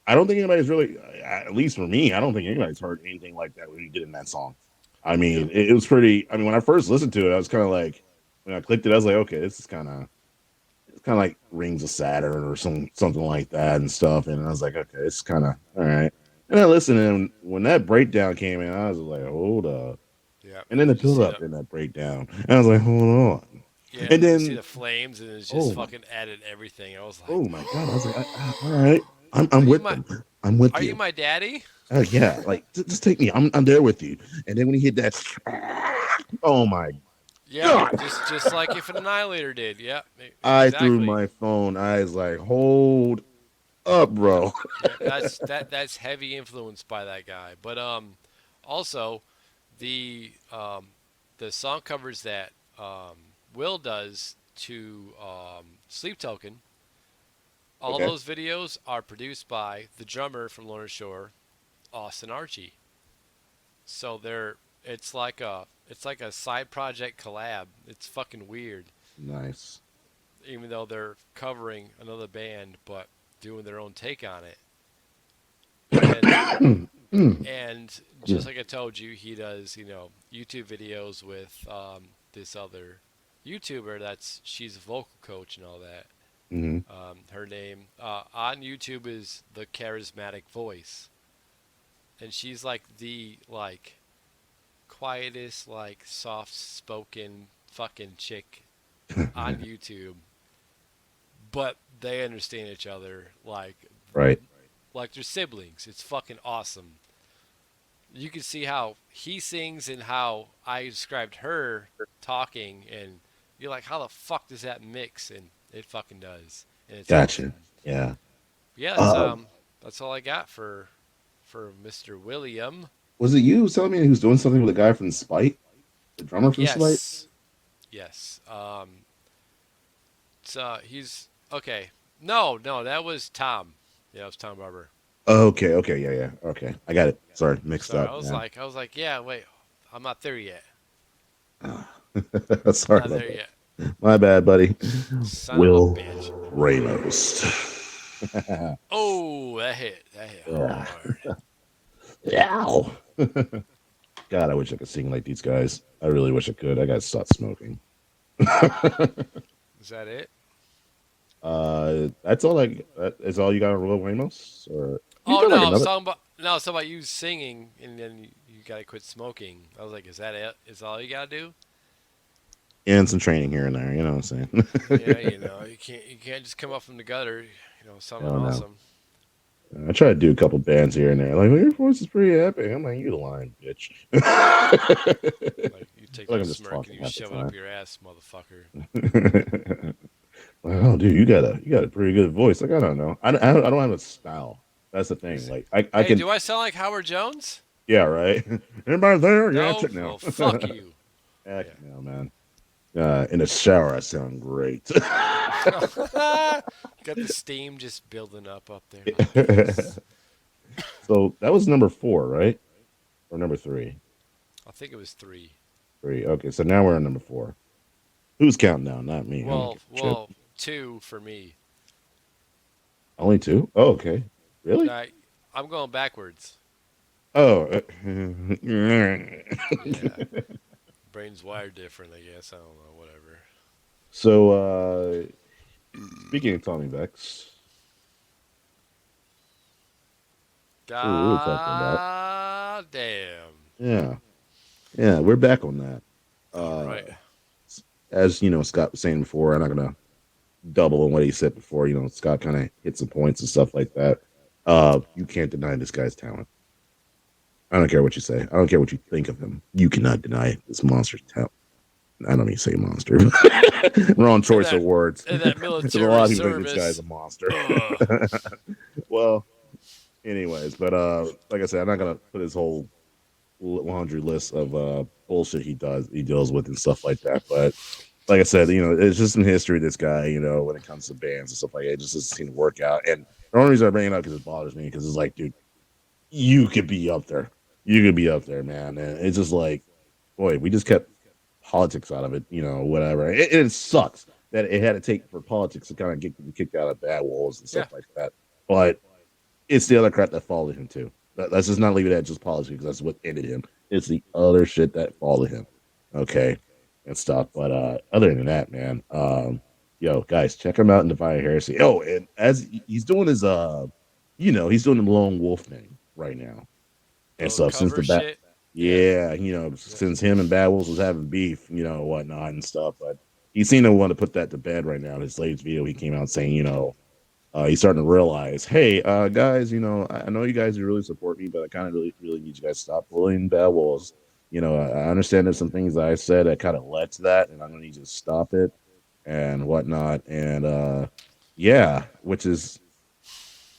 I don't think anybody's really, at least for me, I don't think anybody's heard anything like that when he did in that song. I Yeah. mean, it was pretty. I mean, when I first listened to it, I was kind of like, when I clicked it, I was like, okay, this is it's kind of like Rings of Saturn or something like that and stuff. And I was like, okay, it's kind of all right. And I listened, and when that breakdown came in, I was like, hold up. Yeah. And then the Did you build see up the? in that breakdown, and I was like, hold on. Yeah. And Did you see then, the flames and it's just oh my, fucking added everything? I was like, oh my god, I was like, all right, are I'm you with my them. I'm with are you you. my daddy? Yeah, like just take me. I'm there with you. And then when he hit that, oh my Yep. god, Just like if an annihilator did. Yep. I threw Exactly. my phone. I was like, hold up, Yep. bro. Yep. That's heavy influenced by that guy. But also the the song covers that Will does to Sleep Token. All Okay, those videos are produced by the drummer from Lorna Shore, Austin Archie. So it's like a side project collab. It's fucking weird, nice. even though they're covering another band but doing their own take on it. And and just like I told you, he does YouTube videos with this other YouTuber she's a vocal coach and all that. Hmm. Her name on YouTube is the Charismatic Voice, and she's like the quietest, like soft spoken fucking chick on YouTube. But they understand each other Right. like they're siblings. It's fucking awesome. You can see how he sings and how I described her talking, and you're like, how the fuck does that mix? And it fucking does, and it's Gotcha. awesome. Yeah. Yeah, Um, that's all I got for Mr. William. was it you who was telling me he was doing something with a guy from Spite, the drummer from Spite? Yes, yes. He's okay. No, that was Tom. Yeah, it was Tom Barber. Okay. Okay. Yeah. Yeah. Okay. I got it. Sorry, mixed Sorry, up. I was Yeah. like, yeah, wait, I'm not there yet. Sorry Not about there that. yet. My bad, buddy. Son of a Will bitch. Ramos. Oh, that hit Yeah. hard. Ow. God, I wish I could sing like these guys. I really wish I could. I got to stop smoking. Is that it? That's all. That's all you got on Will Ramos, or you Oh got like no, I was another? talking about you singing, and then you gotta quit smoking. I was like, is that it? Is all you gotta do? And some training here and there. You know what I'm saying? Yeah, you can't just come up from the gutter. Something Oh no. awesome. I try to do a couple bands here and there. Like, well, your voice is pretty epic. I'm like, you lying, bitch. I Like you take feel like your I'm just smirk and talking you half the shove it up time. your ass, motherfucker. Like, oh, dude, you got a pretty good voice. Like, I don't know. I don't have a style. That's the thing. Like, I Hey, can. do I sound like Howard Jones? Yeah, right. Anybody there? Yeah, No? check now. Well, fuck you. Heck Yeah. no, man. In the shower, I sound great. Got the steam just building up there. Like this. So that was number four, right? Or number three? I think it was three. Three. Okay, so now we're on number four. Who's counting down? Not me. I don't Well, give a shit. two for me. Only two? Oh, okay. Really? I'm going backwards. Oh. Yeah. Brain's wired different, I guess. I don't know. Whatever. So, speaking of Tommy Vex, who we were talking about. God damn. Yeah. Yeah, we're back on that. All Uh, right. as you know, Scott was saying before, I'm not gonna double on what he said before. You know, Scott kind of hit some points and stuff like that. You can't deny this guy's talent. I don't care what you say. I don't care what you think of him. You cannot deny this monster's talent. I don't even say monster. Wrong choice of words. In that There's a lot military of people think this guy's service. a monster. Ugh. Well, anyways, but like I said, I'm not gonna put his whole laundry list of bullshit he deals with and stuff like that. But like I said, you know, it's just some history of this guy, you know, when it comes to bands and stuff like that. It just doesn't seem to work out. And the only reason I bring it up because it bothers me because it's like, dude, you could be up there. You could be up there, man. And it's just like, boy, we just kept politics out of it, you know, whatever. It sucks that it had to take for politics to kind of get kicked out of bad walls and Yeah. stuff like that. But it's the other crap that followed him too. Let's just not leave it at just politics because that's what ended him. It's the other shit that followed him. Okay. And stuff. But other than that, man, yo, guys, check him out in Divine Heresy. Oh, and as he's doing his you know, he's doing the lone wolf thing right now. And Little stuff since cover the back. shit. Yeah, you know, since him and Bad Wolves was having beef, you know, whatnot and stuff. But he seemed to want to put that to bed right now. In his latest video, he came out saying, you know, he's starting to realize, hey, guys, you know, I know you guys really support me, but I kind of really need you guys to stop bullying Bad Wolves. You know, I understand there's some things that I said that kind of led to that, and I'm gonna need you to stop it and whatnot. And yeah, which is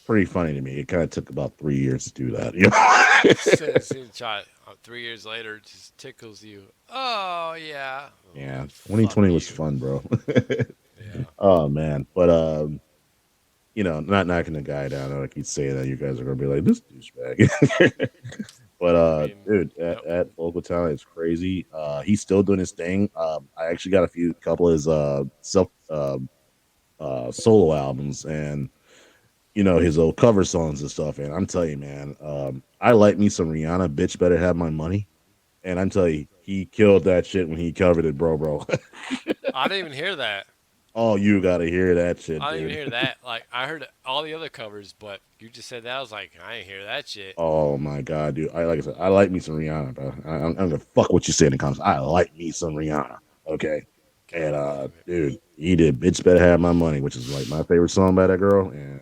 pretty funny to me. It kind of took about 3 years to do that. You know? Try 3 years later, it just tickles you. Oh yeah. Oh, Yeah, fuck 2020 was you. fun, bro. Yeah. Oh man, but you know, not knocking the guy down. I keep saying that you guys are gonna be like this douchebag. But I mean, dude, at Local Talent, it's crazy. He's still doing his thing. I actually got couple of his self solo albums and you know his old cover songs and stuff. And I'm telling you, man, I like me some Rihanna. Bitch, better have my money. And I'm telling you, he killed that shit when he covered it, bro. I didn't even hear that. Oh, you gotta hear that shit, I didn't dude. even hear that. Like I heard all the other covers, but you just said that. I was like, I didn't hear that shit. Oh my god, dude! Like I said, I like me some Rihanna, bro. I'm gonna fuck what you say in the comments. I like me some Rihanna. Okay, and dude, he did. Bitch, better have my money, which is like my favorite song by that girl. And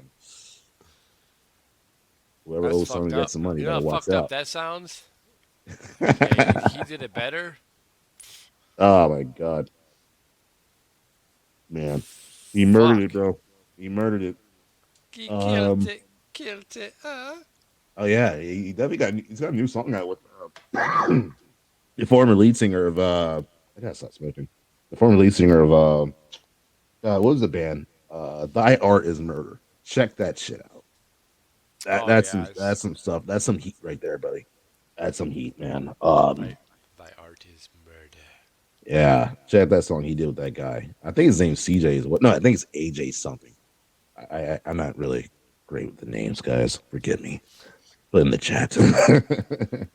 whoever That's owes someone fucked up. gets some money, You know gotta how watch fucked up out. that sounds? And he did it better. Oh my god, man, he murdered it, Fuck. bro. He murdered it. He killed Um, it. Killed it. oh yeah, he definitely he's got a new song out with the former lead singer of I gotta stop smoking. The former lead singer of what was the band? Thy Art is Murder. Check that shit out. Oh That's yeah. that's some stuff. That's some heat right there, buddy. That's some heat, man. Thy art is murder. Yeah, check that song he did with that guy. I think his name's CJ is what? No, I think it's AJ something. I'm not really great with the names, guys. Forgive me. Put in the chat.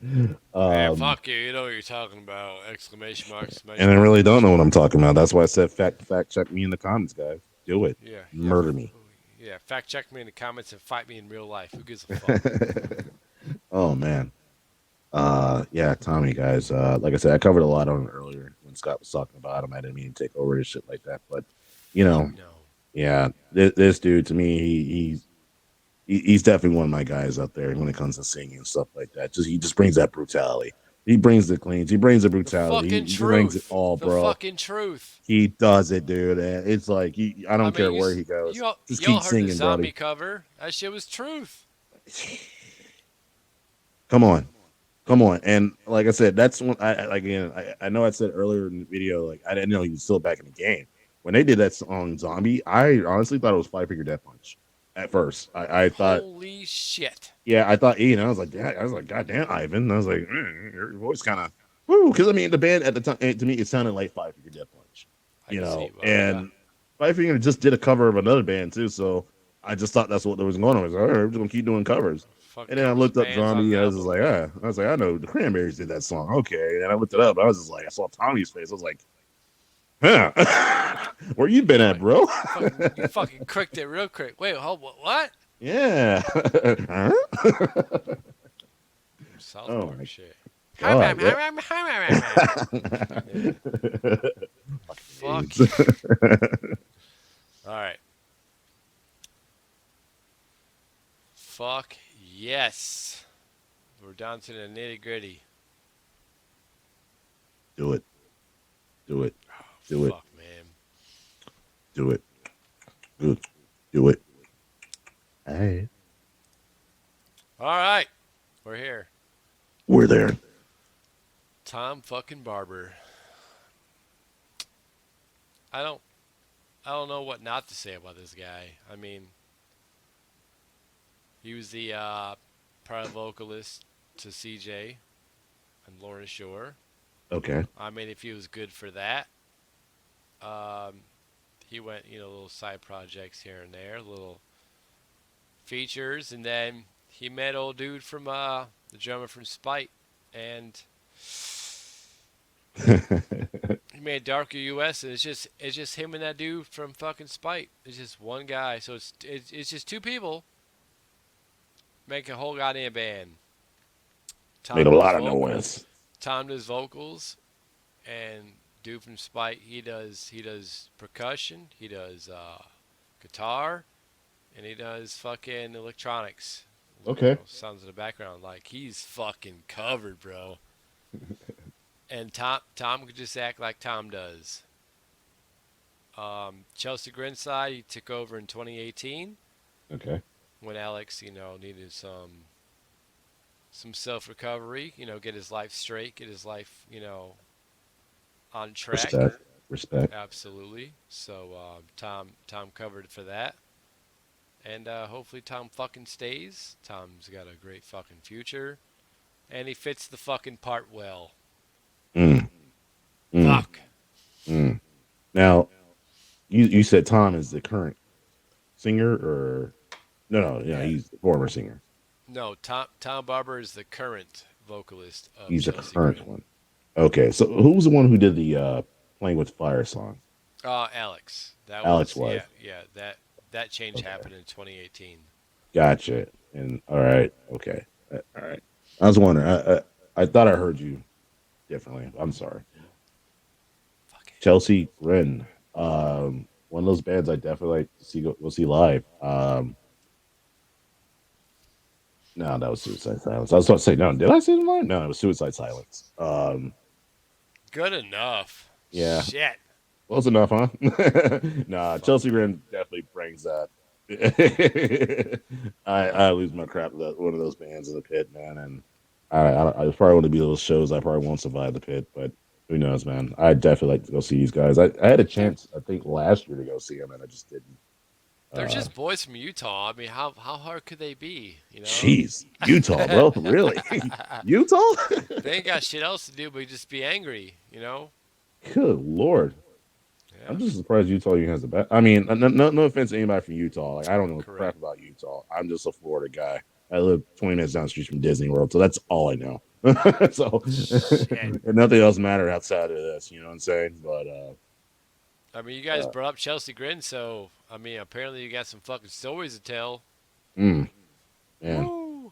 Man, fuck you. You know what you're talking about. Exclamation mark. And I really don't know what I'm talking about. That's why I said fact check me in the comments, guys. Do it. Yeah. Murder me. Yeah. Fact check me in the comments and fight me in real life. Who gives a fuck? Oh man. Yeah, Tommy, guys. Like I said, I covered a lot on it earlier when Scott was talking about him. I didn't mean to take over his shit like that, but you know, No. yeah, this dude to me, he's definitely one of my guys up there when it comes to singing and stuff like that. He just brings that brutality. He brings the cleans. He brings the The brutality. fucking He brings it truth. all, The bro. fucking truth. He does it, dude. And it's like I I don't care mean, where he goes. Just y'all keep heard the singing, zombie buddy. cover. That shit was truth. Come on, come on. And like I said, that's when I know I said earlier in the video, like I didn't know he was still back in the game. When they did that song Zombie, I honestly thought it was Five Finger Death Punch. At first, I thought, Holy shit. yeah, I thought Ian. I was like, yeah, I was like, God damn, Ivan. I was like, your voice kind of, woo, because I mean, the band at the time, to me, it sounded like Five Finger Death Punch, I can see why. Yeah. and Five Finger just did a cover of another band too, so I just thought that's what was going on. I was like, all right, we're just gonna keep doing covers. Fuck And then I covers looked up bands on Zombie. an I was just album. like, I was like, I know the Cranberries did that song. Okay. And I looked it up. I was just like, I saw Tommy's face. I was like, huh? Where you been at, bro? You fucking cricked it real quick. Wait, hold, what? Yeah. Huh? South Oh Park my shit. God. Yeah. Fuck you. All right. Fuck yes. We're down to the nitty gritty. Do it. Do it. Do it. Fuck, man. Do it. Good. Do it. Hey. All right. We're here. We're there. Tom fucking Barber. I don't know what not to say about this guy. I mean, he was the prior vocalist to CJ and Lorna Shore. Okay. I mean, if he was good for that, he went, little side projects here and there, little features, and then he met old dude from the drummer from Spite, and he made Darker US, and it's just him and that dude from fucking Spite. It's just one guy, so it's just two people make a whole goddamn band. Tom Made a does lot of vocals. noise. Tom does vocals, and dude from Spite he does percussion, he does guitar, and he does fucking electronics. Okay. Sounds in the background. Like he's fucking covered, bro. And Tom could just act like Tom does. Chelsea Grinside he took over in 2018 Okay. when Alex needed some self recovery. Get his life straight, get his life on track. Respect. Absolutely. So Tom covered for that. And hopefully Tom fucking stays. Tom's got a great fucking future. And he fits the fucking part well. Mm. Fuck. Mm. Now, you said Tom is the current singer, or no, yeah, he's the former singer. No, Tom Barber is the current vocalist of He's the Chelsea current Grin. one. Okay, so who was the one who did the Playing with Fire song? Alex. That Alex was. was. Yeah. That change happened in 2018. Gotcha. And all right, okay, all right. I was wondering. I thought I heard you differently. I'm sorry. Fuck it. Chelsea Grin. One of those bands I definitely like to go see live. No, that was Suicide Silence. I was about to say, no, did I see them live? No, it was Suicide Silence. Good enough. Yeah. Shit. Close enough, huh? Nah, Chelsea Grin definitely brings that. I lose my crap with one of those bands in the pit, man, and I probably want to be those shows. I probably won't survive the pit, but who knows, man? I definitely like to go see these guys. I had a chance, I think, last year to go see them, and I just didn't. They're just boys from Utah. I mean, how hard could they be? Jeez, Utah, bro, really? Utah? They ain't got shit else to do but just be angry. Good lord. Yeah. I'm just surprised Utah even has the best. I mean, no offense to anybody from Utah. Like, I don't know crap about Utah. I'm just a Florida guy. I live 20 minutes down the street from Disney World, so that's all I know. So, and nothing else matters outside of this. You know what I'm saying? But I mean, you guys brought up Chelsea Grin, so I mean, apparently you got some fucking stories to tell. man, Woo.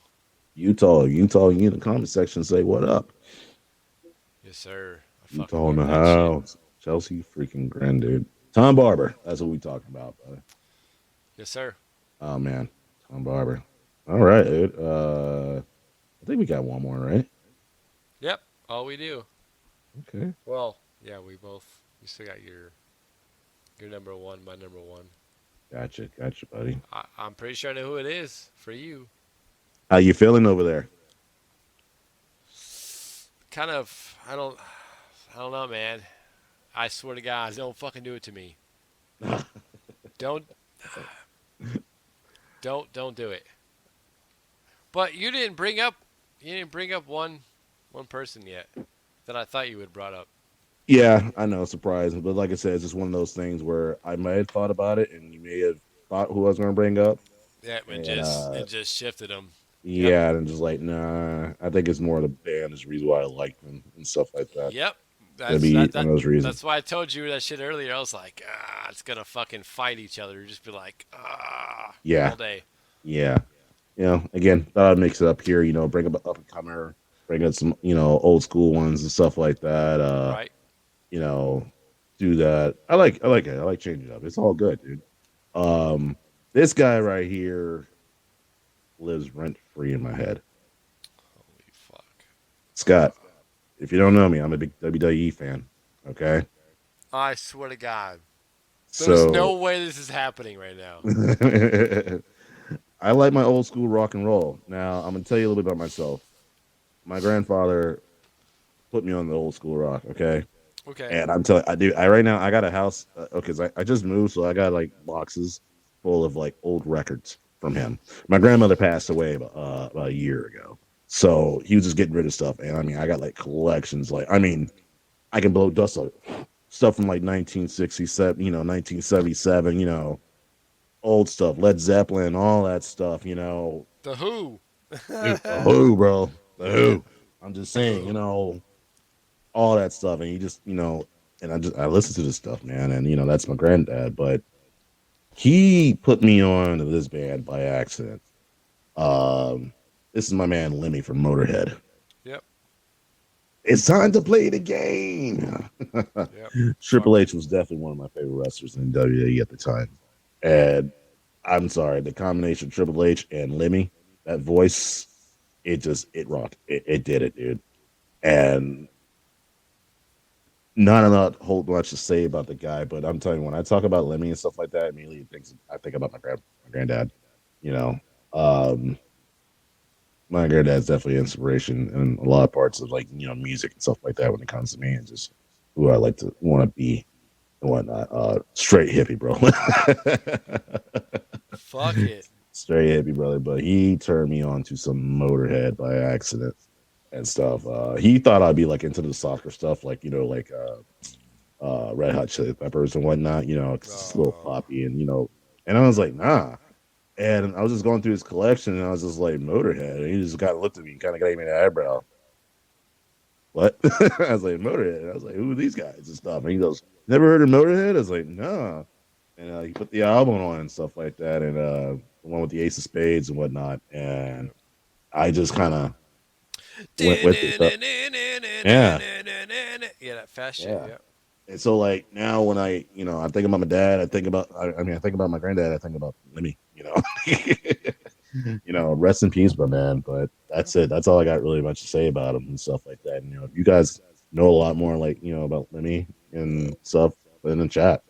Utah, you in the comment section say what up? Yes, sir. Utah in the house. Chelsea freaking Grin, dude. Tom Barber. That's what we talking about, brother. Yes, sir. Oh man, Tom Barber. All right, dude. I think we got one more, right? Yep. Oh, we do. Okay. Well, yeah, we both. You still got your number one, my number one. Gotcha, buddy. I'm pretty sure I know who it is for you. How you feeling over there? Kind of. I don't know, man. I swear to God, don't fucking do it to me. Don't, don't do it. But you didn't bring up one person yet that I thought you would brought up. Yeah, I know, surprising, but like I said, it's just one of those things where I may have thought about it, and you may have thought who I was going to bring up, Yeah, and it just shifted them. Yep, yeah, and just like, nah, I think it's more the band is the reason why I like them and stuff like that. yep. That'd That's be that one that. of those reasons. That's why I told you that shit earlier. I was like, it's gonna fucking fight each other. Just be like, Yeah, all day. yeah. Again, thought I'd mix it up here. Bring up an up and comer, bring up some old school ones and stuff like that. Right? You know, do that. I like it. I like changing it up. It's all good, dude. This guy right here lives rent free in my head. Holy fuck. Scott, if you don't know me, I'm a big WWE fan. Okay, I swear to God, there's no so way this is happening right now. I like my old school rock and roll. Now I'm gonna tell you a little bit about myself. My grandfather put me on the old school rock. Okay, Okay. and I'm telling, I do. I right now I got a house. Okay, so I just moved, so I got like boxes full of like old records from him. My grandmother passed away about a year ago, so he was just getting rid of stuff. And I mean, I got like collections. Like, I mean, I can blow dust on stuff from like 1967, 1977, old stuff, Led Zeppelin, all that stuff. The Who. Dude, the Who, bro, the Who. I'm just The saying, Who. all that stuff, and you just, and I listen to this stuff, man, and that's my granddad, but he put me on to this band by accident. Um, this is my man Lemmy from Motorhead. Yep. It's time to play the game. Yep. Triple Fuck. H was definitely one of my favorite wrestlers in WWE at the time, and I'm sorry, the combination of Triple H and Lemmy, that voice, it rocked. It did it, dude. And not a lot whole much to say about the guy, but I'm telling you, when I talk about Lemmy and stuff like that, immediately I think about my granddad. You know, um, my granddad's definitely inspiration in a lot of parts of like music and stuff like that when it comes to me and just who I like to want to be and whatnot. Straight hippie, bro. Fuck it. Straight hippie, brother. But he turned me on to some Motorhead by accident and stuff. He thought I'd be like into the soccer stuff, like like Red Hot Chili Peppers and whatnot. 'Cause it's a little Oh. poppy and and I was like, nah. And I was just going through his collection and I was just like, Motorhead. And he just kind of looked at me and kind of gave me the eyebrow. What? I was like, Motorhead. And I was like, who are these guys and stuff? And he goes, never heard of Motorhead? I was like, nah. And he put the album on and stuff like that, and the one with the Ace of Spades and whatnot. And I just kind of went with it. Yeah, Yeah, that fast shit. yeah. Yep. And so like now when I think about my dad, I think about my granddad, I think about Lemmy, rest in peace, my man. But that's it. That's all I got really much to say about him and stuff like that. And, if you guys know a lot more like, about Lemmy and stuff, put in the chat.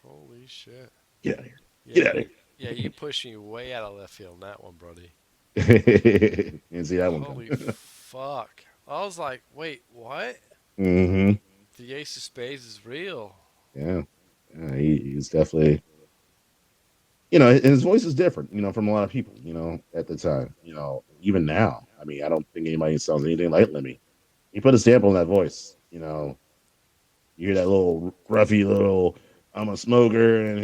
Holy shit. Get out of here. Yeah, Get out of yeah, you pushed me way out of left field on that one, Brody. here. Didn't see that one Holy coming. fuck. I was like, wait, what? Mm-hmm. The Ace of Spades is real. Yeah. Yeah, he's definitely, and his voice is different, from a lot of people, at the time, even now. I mean, I don't think anybody sounds anything like Lemmy. He put a stamp on that voice, You hear that little gruffy little, I'm a smoker, and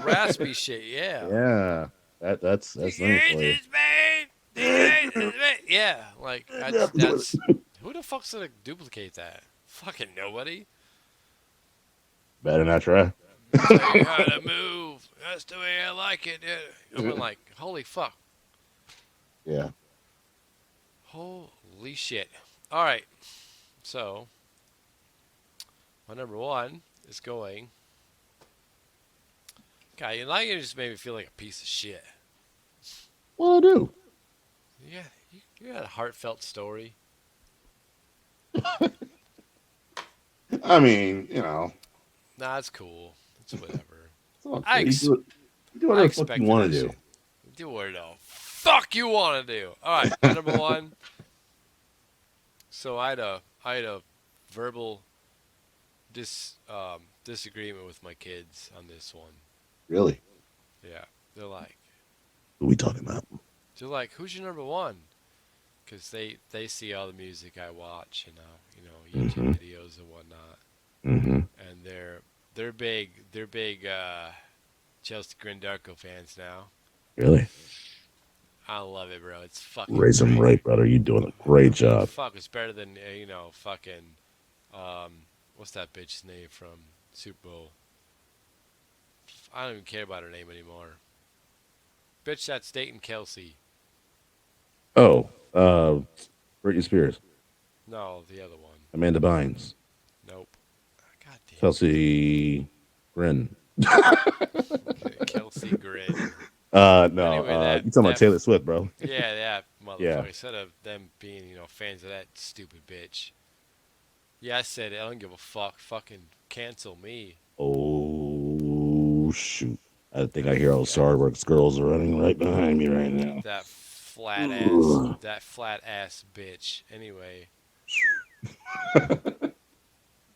Raspy shit, yeah. yeah, that's Lemmy for you. Yeah, like Yeah, that's who the fuck's gonna duplicate that? Fucking nobody. better not try. Tell you how to move. That's the way I like it. Yeah. I'm like, holy fuck. Yeah. Holy shit. All right. So, my number one is going. God, now you just made me feel like a piece of shit. Well, I do. Yeah, you had a heartfelt story. I mean, you know, Nah, it's cool. It's whatever. it's all I good. ex- You do I whatever the fuck you expected want that to do. shit. Do what the fuck you want to do. All right, my number one. So I had a verbal disagreement with my kids on this one. Really? Yeah, they're like, What are we talking about? who's your number one? Because they see all the music I watch and Mm-hmm. YouTube videos and whatnot, Mm-hmm. and they're big Chelsea Grandarco fans now. Really? I love it, bro. It's fucking Raise them great. right, brother. You're doing a great I mean, job. fuck, it's better than fucking um, what's that bitch's name from Super Bowl? I don't even care about her name anymore. Bitch, that's Dayton Kelsey. Oh, Britney Spears, No, the other one. Amanda Bynes, Nope. God damn Kelsey Grin. it. Kelsey Grin. No, Anyway, you talking about Taylor Swift, bro? yeah, that motherfucker. Yeah. Instead of them being, fans of that stupid bitch. Yeah, I said it. I don't give a fuck. Fucking cancel me. Oh shoot! I think I hear all Yeah, StarWorks girls are running right behind me right now. that flat ass bitch. Anyway,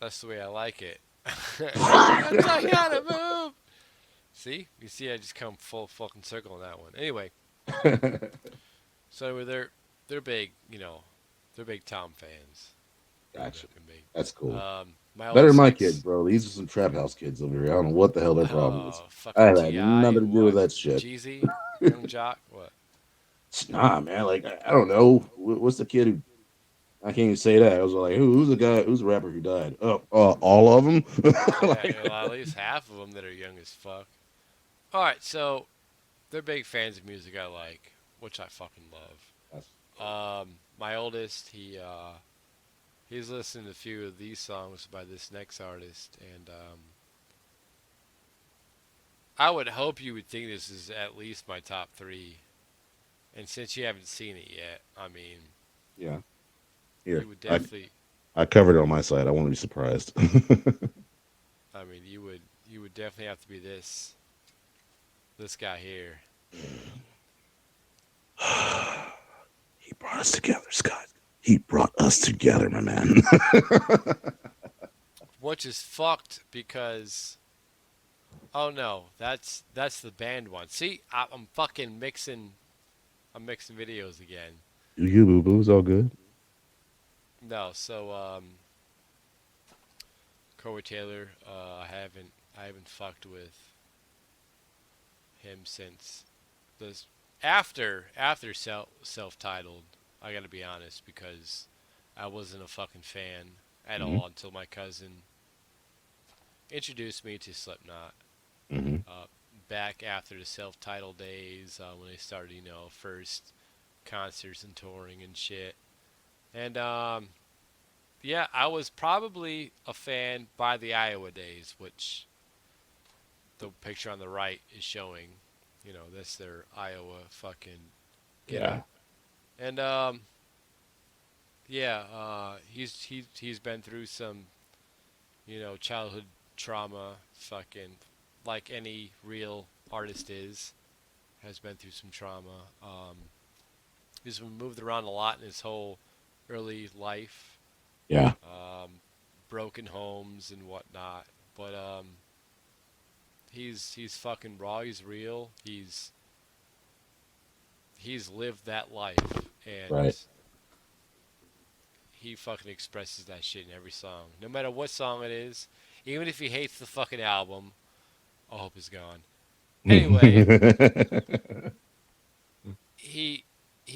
that's the way I like it. I gotta move. See, you see, I just come full fucking circle on that one. Anyway, so anyway, they're big, they're big Tom fans. Gotcha. Fucking big. That's cool. My Better than oldest my likes, kids, bro. These are some trap house kids over here. I don't know what the hell their problem is. I fucking have had Ti nothing to and do with what? that shit. Jeezy, Young Jock, what? Nah, man. Like I don't know. What's the kid who? I can't even say that. I was like, who's the guy? Who's the rapper who died? Oh, all of them. Yeah, well, at least half of them that are young as fuck. All right, so they're big fans of music I like, which I fucking love. My oldest, he's listened to a few of these songs by this next artist, and I would hope you would think this is at least my top three. And since you haven't seen it yet, I mean, Yeah. Here, you would definitely. I covered it on my side. I won't be surprised. I mean, you would definitely have to be this guy here. He brought us together, Scott. He brought us together, my man. Which is fucked because, oh no, that's the band one. See, I'm fucking mixing. I'm mixing videos again. Do you, boo boo? It's all good. No, so Corey Taylor, I haven't fucked with him since this after self-titled. I gotta be honest because I wasn't a fucking fan at Mm-hmm. all until my cousin introduced me to Slipknot. Mm-hmm. Back after the self-titled days when they started, first concerts and touring and shit. And yeah, I was probably a fan by the Iowa days, which the picture on the right is showing. That's their Iowa fucking get Yeah. up. And yeah, he's been through some, childhood trauma, fucking like any real artist has been through some trauma. He's been moved around a lot in his whole early life, Yeah. broken homes and whatnot. But he's fucking raw. He's real. He's lived that life, and Right. he fucking expresses that shit in every song, no matter what song it is. Even if he hates the fucking album, I hope it's gone. Anyway, he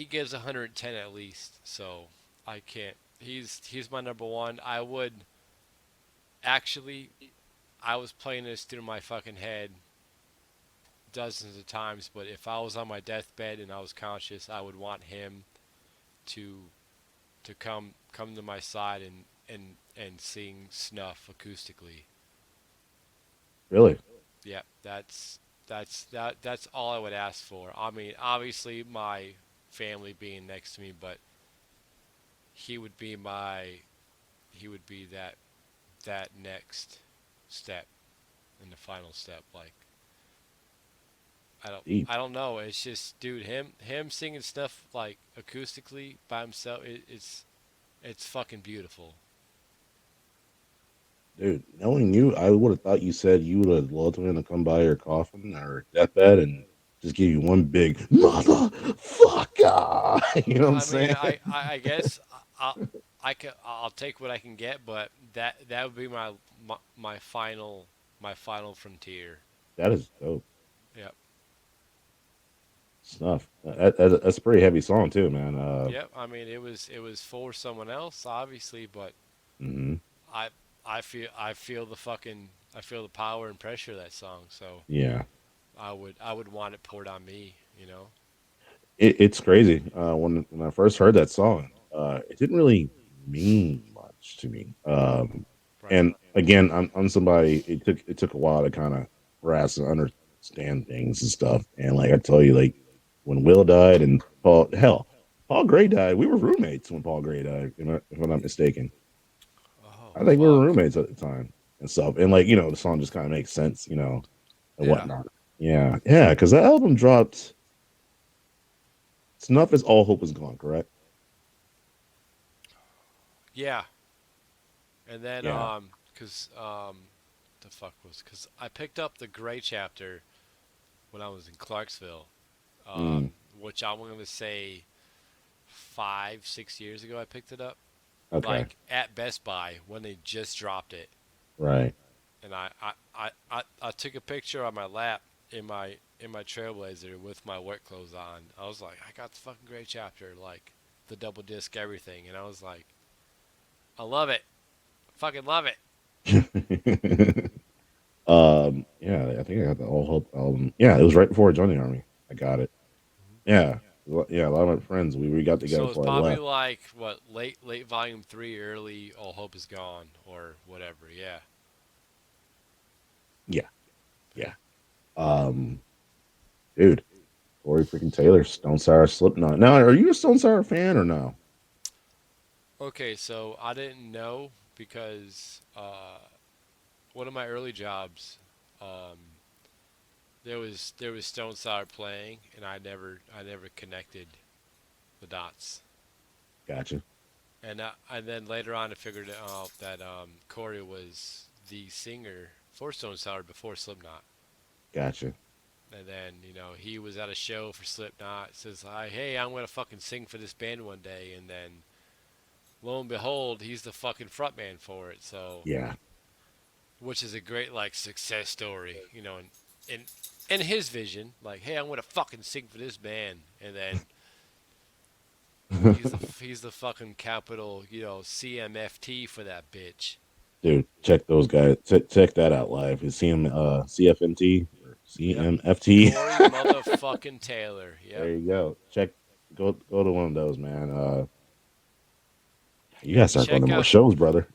gives 110 at least, so I can't. He's my number one. I was playing this through my fucking head dozens of times, but if I was on my deathbed and I was conscious, I would want him to come to my side and sing Snuff acoustically. Really? Yeah, that's all I would ask for. I mean, obviously my family being next to me, but he would be my he would be that next step in the final step. Like Deep, I don't know. It's just dude, him singing stuff like acoustically by himself. It's fucking beautiful. dude. Knowing you, I would have thought you said you would have loved him to come by your coffin or deathbed and just give you one big motherfucker. You know what I'm I mean, saying? I guess I'll take what I can get, but that would be my final frontier. That is dope Yep. stuff. That's a pretty heavy song too, man. Yep. I mean, it was for someone else, obviously, but Mhm. I I feel the power and pressure of that song. So Yeah, I would want it poured on me. You know. it's crazy. When I first heard that song, it didn't really mean much to me. Right. And again, I'm somebody. It took a while to kind of grasp and understand things and stuff. And like I tell you, like when Will died and Paul Gray died. We were roommates when Paul Gray died. If I'm not mistaken, Oh I think we were fuck. roommates at the time and stuff. And like the song just kind of makes sense, and Yeah. whatnot. Yeah, yeah, because that album dropped. Snuff is all hope is gone. Correct. Yeah. And then Yeah. cause the fuck was cause I picked up the Gray chapter when I was in Clarksville, Mm, which I'm gonna say 5 6 years ago I picked it up, okay. like at Best Buy when they just dropped it, Right. and I took a picture on my lap in my Trailblazer with my work clothes on. I was like, I got the fucking Gray chapter, like the double disc everything, and I was like, I love it, fucking love it. Yeah, I think I got the All Hope album. Yeah, it was right before I joined the army. I got it. Yeah. Yeah, a lot of my friends, we got together So it's before I probably left. like what late volume 3, early All Hope is Gone or whatever. Yeah. Yeah, yeah. Um, dude, Corey freaking Taylor, Stone Sour Slipknot. Now, are you a Stone Sour fan or no? Okay, so I didn't know because one of my early jobs, um, there was Stone Sour playing, and I never connected the dots. Gotcha. And then later on, I figured out that Corey was the singer for Stone Sour before Slipknot. Gotcha. And then, he was at a show for Slipknot. Says, hey, I'm going to fucking sing for this band one day. And then, lo and behold, he's the fucking frontman for it. So, Yeah. which is a great, like, success story, in, in his vision. Like, hey, I'm going to fucking sing for this band. And then, he's the fucking capital, CMFT for that bitch. Dude, check those guys. Check that out live. You see him, CFMT or Yep. CMFT. Corey motherfucking Taylor. Yep. There you go. Go to one of those, man. You gotta start going to Check more out shows, brother.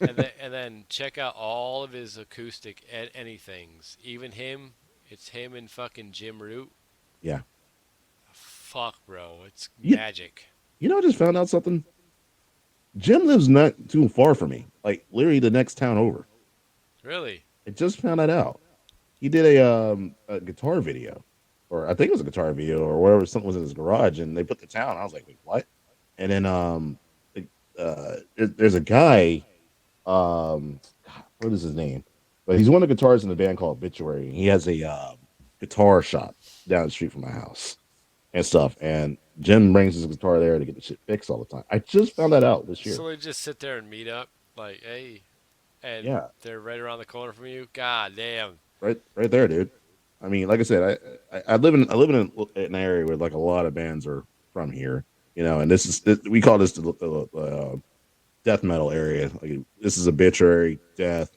and then check out all of his acoustic anythings. Even him, it's him and fucking Jim Root. Yeah. Fuck, bro, it's You, magic. I just found out something. Jim lives not too far from me, like literally the next town over. Really? I just found that out. He did a guitar video, or I think it was a guitar video, or whatever. Something was in his garage, and they put the town. I was like, wait, what? And then there's a guy. What is his name? But he's one of the guitarists in the band called Obituary. He has a guitar shop down the street from my house and stuff. And Jim brings his guitar there to get the shit fixed all the time. I just found that out this year. So they just sit there and meet up, like, hey, and Yeah, they're right around the corner from you. God damn. right there, dude. I mean, like I said, I live in an area where like a lot of bands are from here, and we call this the death metal area. Like this is Obituary, Death,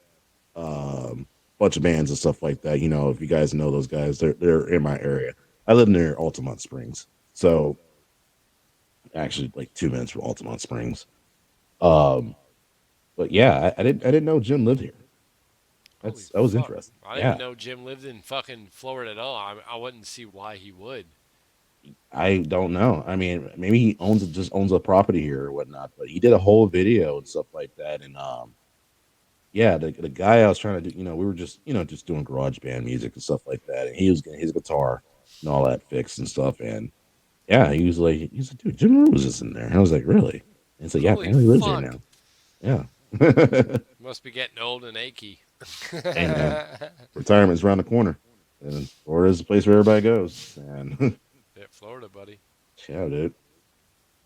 bunch of bands and stuff like that. If you guys know those guys, they're in my area. I live near Altamont Springs, so actually like 2 minutes from Altamont Springs. Um, but yeah, I didn't know Jim lived here. Holy That was fuck. interesting. I didn't Yeah, even know Jim lived in fucking Florida at all. I wouldn't see why he would. I don't know. I mean, maybe he owns a property here or whatnot. But he did a whole video and stuff like that. And yeah, the guy I was trying to do, we were just just doing garage band music and stuff like that. And he was getting his guitar and all that fixed and stuff. And yeah, he's like, dude, Jim Rose is in there. And I was like, really? And he's like, yeah, Holy apparently he lives there fuck! now. Yeah. Must be getting old and achy. Hey man, retirement's around the corner, and Florida's the place where everybody goes. And Yeah, Florida, buddy. yeah, dude.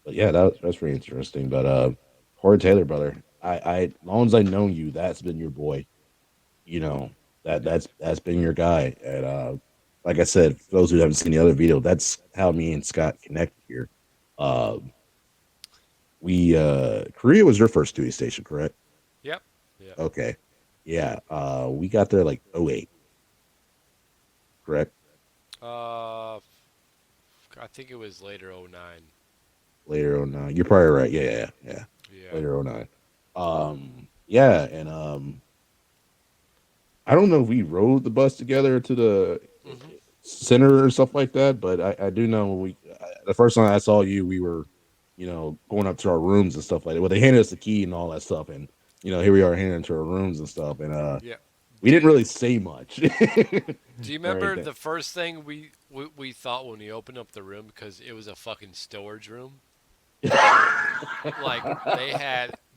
But yeah, that's pretty interesting. But Corey Taylor, brother, as long as I know you, that's been your boy. You know that's been your guy. And like I said, for those who haven't seen the other video, that's how me and Scott connected here. Uh, we Korea was your first studio station, correct? Yep. Yep. Okay, yeah. We got there like '08, correct? I think it was later '09. Later '09. You're probably right. Yeah. Yeah. Later '09. Yeah, and I don't know if we rode the bus together to the Hmm. center or stuff like that, but I do know the first time I saw you, we were, going up to our rooms and stuff like that. Well, they handed us the key and all that stuff, and here we are handing into our rooms and stuff, and Yeah. we didn't really say much. Do you All right, remember the first thing we thought when we opened up the room because it was a fucking storage room? Like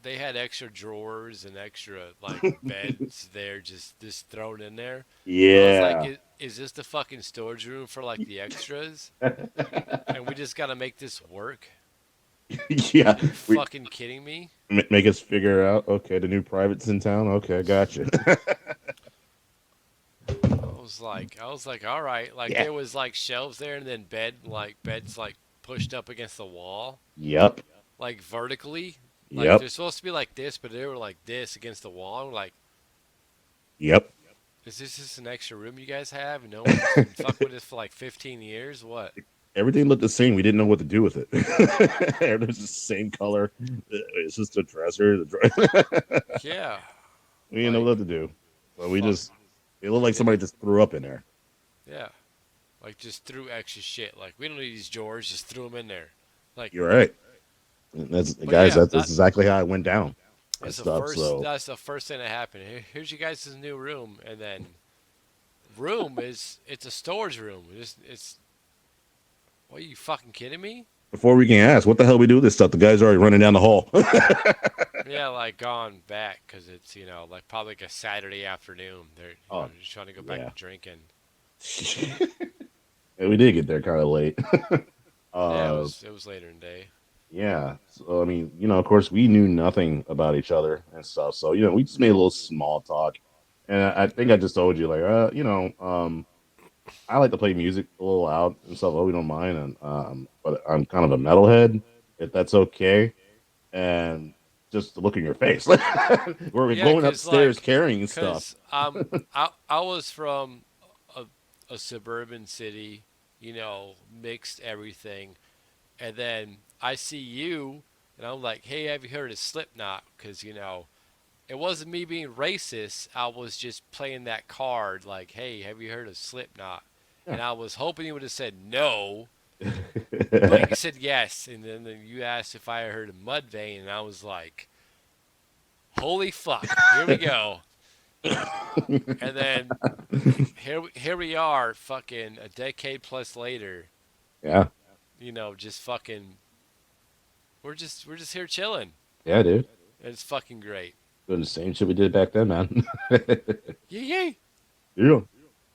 they had extra drawers and extra like beds there just thrown in there. I was like, yeah. is this the fucking storage room for like the extras? And we just gotta make this work? Yeah, You we fucking kidding me? make us figure out. Okay, the new private's in town. Okay, gotcha. I was like, all right. Like Yeah. there was like shelves there, and then beds like pushed up against the wall, Yep. like vertically. Like Yep. they're supposed to be like this, but they were like this against the wall. I'm like, Yep. is this just an extra room you guys have, and no one's been fuck with this for like 15 years? What? Everything looked the same. We didn't know what to do with it. It was the same color. It's just a dresser. Yeah, We didn't know like what to do. But we fuck. just, it looked like It, somebody just threw up in there. yeah, like just threw extra shit. Like we don't need these drawers, just threw them in there. Like, You're right. That's but guys. yeah, That's exactly how it went down and that's the stuff. first. So That's the first thing that happened. Here's you guys' new room, and then room is it's a storage room. It's what, are you fucking kidding me? before we can ask, what the hell we do with this stuff? The guy's already running down the hall. Yeah, like gone back because it's like probably like a Saturday afternoon. They're Oh just trying to go back yeah. to drinking. And we did get there kind of late. Yeah, it uh, was it was later in the day. Yeah. So I mean, of course, we knew nothing about each other and stuff. So we just made a little small talk, and I think I just told you like, I like to play music a little loud and stuff. Oh, we don't mind, and but I'm kind of a metalhead, if that's okay. And just to look in your face, we're Yeah, going cause upstairs like, carrying stuff. cause I was from a, a suburban city, mixed everything, and then I see you, and I'm like, hey, have you heard of Slipknot? Because it wasn't me being racist. I was just playing that card, like, hey, have you heard of Slipknot? Yeah. And I was hoping you would have said no, but you said yes, and then you asked if I heard of Mudvayne, and I was like, holy fuck, here we go. And then here we are, fucking a decade plus later. Yeah. Just fucking, we're just here chilling. Yeah, dude. And it's fucking great. Doing the same shit we did back then, man. Yay yay. Yeah.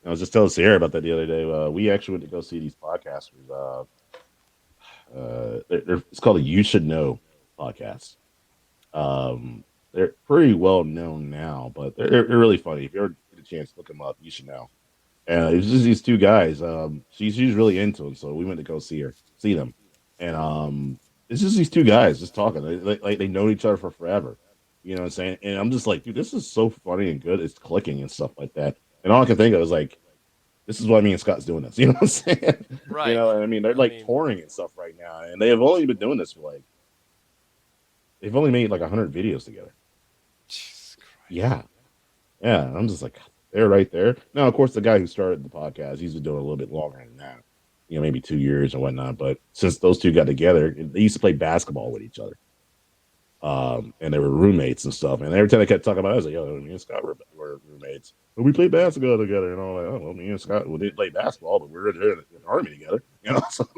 I was just telling Sierra about that the other day. We actually went to go see these podcasters. It's called a You Should Know podcast. They're pretty well known now, but they're really funny. If you ever get a chance to look them up, you should know. And it was just these two guys. She's really into them, so we went to go see them, and it's just these two guys just talking. They know each other for forever. You know what I'm saying? And I'm just like, dude, this is so funny and good. It's clicking and stuff like that. And all I can think of is like, this is why me and Scott's doing this. You know what I'm saying? Right. And I mean, they're I like mean, touring and stuff right now, and they have only been doing this for like, they've only made like 100 videos together. Jesus Christ. Yeah, yeah. I'm just like, they're right there. Now, of course, the guy who started the podcast, he's been doing it a little bit longer than that. maybe 2 years and whatnot. But since those two got together, they used to play basketball with each other. And they were roommates and stuff. And every time they kept talking about it, I was like, yo, me and Scott were roommates. But we played basketball together. And I'm like, oh, well, me and Scott, we didn't play basketball, but we were in the army together. So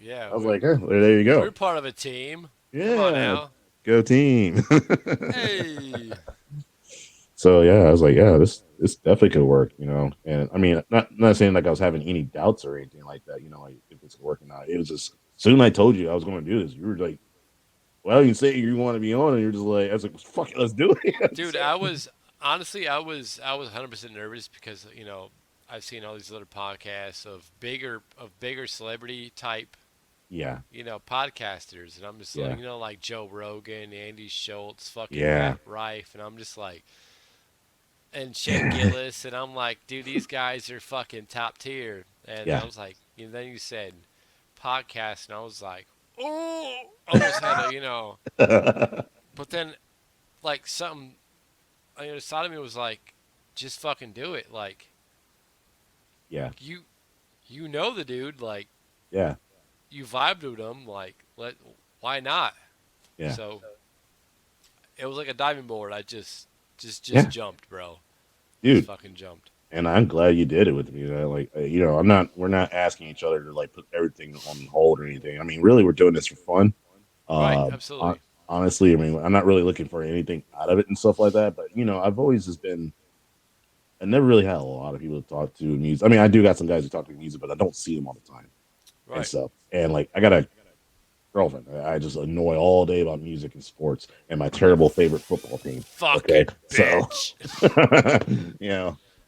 Yeah, I was like, there you go. we're part of a team. Come on Yeah, now. go team. Hey. So yeah, I was like, yeah, this definitely could work, And I mean, not saying like I was having any doubts or anything like that, like if it's working out. It was just soon I told you I was going to do this, you were like, well, you say you want to be on, and you're just like, I was like, fuck it, let's do it. Dude, So, I was 100% nervous because I've seen all these other podcasts of bigger celebrity type yeah, podcasters, and I'm just yeah, like like Joe Rogan, Andy Schultz, fucking yeah, Matt Rife, and I'm just like, and Shane Gillis, and I'm like, dude, these guys are fucking top tier, and I yeah, was like, then you said podcast, and I was like, oh, almost had a but then like something side of me was like, just fucking do it. Like, yeah, you know the dude. Like, yeah, you vibed with him. Like, why not? yeah, So it was like a diving board. I just yeah, jumped, bro. Just dude. fucking jumped. And I'm glad you did it with me. Like, we're not asking each other to like put everything on hold or anything. I mean, really, we're doing this for fun. Right. Uh, hon- Absolutely. Honestly, I mean, I'm not really looking for anything out of it and stuff like that. But I've always just been. I never really had a lot of people to talk to music. I mean, I do got some guys who talk to music, but I don't see them all the time and Right. stuff. And like, I got a girlfriend. I just annoy all day about music and sports and my terrible favorite football team. Okay, Fucking so bitch.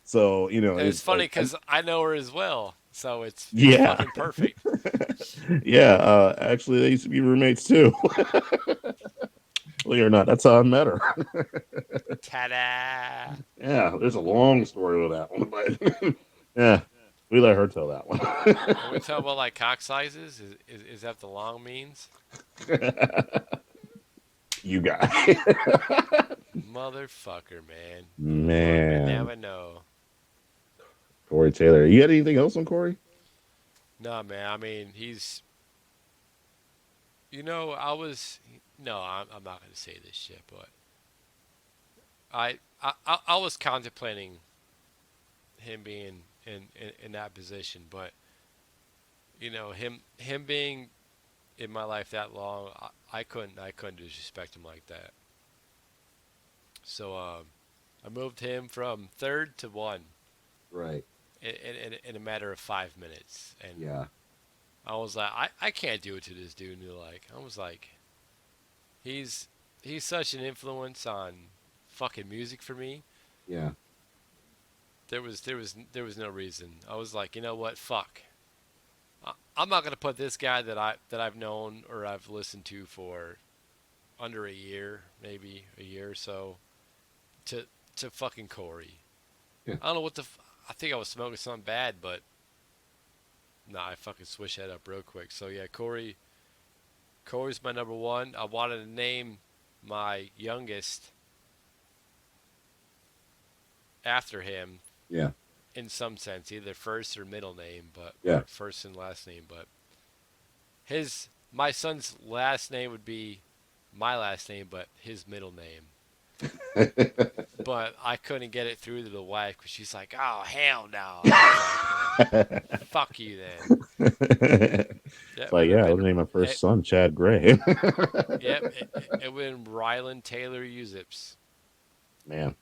so And it's it's funny like, because I know her as well, so it's yeah, fucking perfect. yeah. Actually, they used to be roommates too. Believe it or not, that's how I met her. Ta-da! Yeah, there's a long story with that one, but yeah, we let her tell that one. Are we talking about like cock sizes? Is that the long means? You guy, Motherfucker, man. You man, never know. Corey Taylor. You got anything else on Corey? No, man. I mean, he's. I was. No, I'm not going to say this shit, but I was contemplating him being in that position, but him being in my life that long, I couldn't disrespect him like that. So I moved him from third to one Right. in a matter of 5 minutes, and Yeah. I was like, I can't do it to this dude. And I was like, he's such an influence on fucking music for me. Yeah. There was no reason. I was like, you know what? Fuck. I'm not gonna put this guy that I've known or I've listened to for under a year, maybe a year or so, to fucking Corey. Yeah. I don't know what I think I was smoking something bad, but nah, I fucking switched that up real quick. So yeah, Corey's my number one. I wanted to name my youngest after him Yeah. in some sense, either first or middle name, but Yeah. or first and last name. But my son's last name would be my last name, but his middle name. But I couldn't get it through to the wife because she's like, "Oh hell no!" I was like, "Well, fuck you then." It's That like, would have yeah, I was been named my first it. son Chad Gray. Yep, it would have been Ryland Taylor Uzips. Man,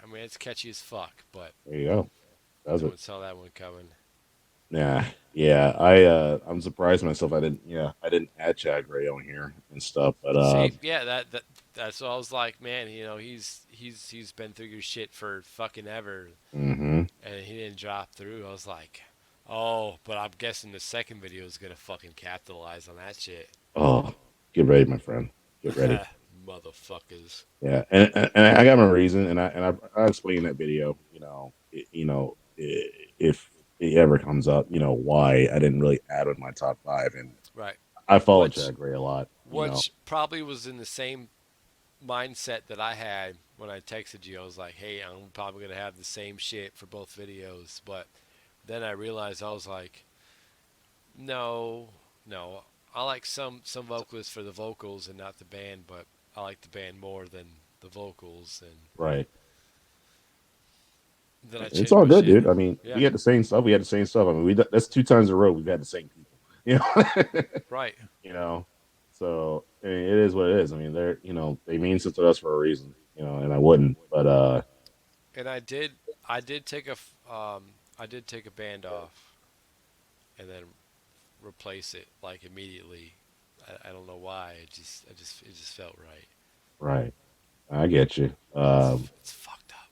I mean, it's catchy as fuck, but there you go. Does no it? one saw that one coming. Yeah, yeah. I'm surprised myself. I didn't add Chad Gray on here and stuff. But See, yeah, that's what I was like, man. He's been through your shit for fucking ever, hmm and he didn't drop through. I was like, oh, but I'm guessing the second video is gonna fucking capitalize on that shit. Oh, get ready, my friend. Get ready. Motherfuckers. Yeah, and I got my reason, and I explained in that video. If it ever comes up, why I didn't really add with my top five, and Right. I follow Which Chad Gray a lot. which probably was in the same mindset that I had when I texted you. I was like, hey, I'm probably gonna have the same shit for both videos, but then I realized I was like, No, no. I like some vocalists for the vocals and not the band, but I like the band more than the vocals, and Right. then I It's changed all my good, shit. dude. I mean, we Yeah, had the same stuff. We had the same stuff. I mean, that's 2 times in a row we've had the same people. You know. right. you know. So I mean, it is what it is. I mean, they mean something to us for a reason. And I wouldn't, but And I did take I did take a band off and then replace it like immediately. I don't know why. It just felt right. right, I get you. It's fucked up.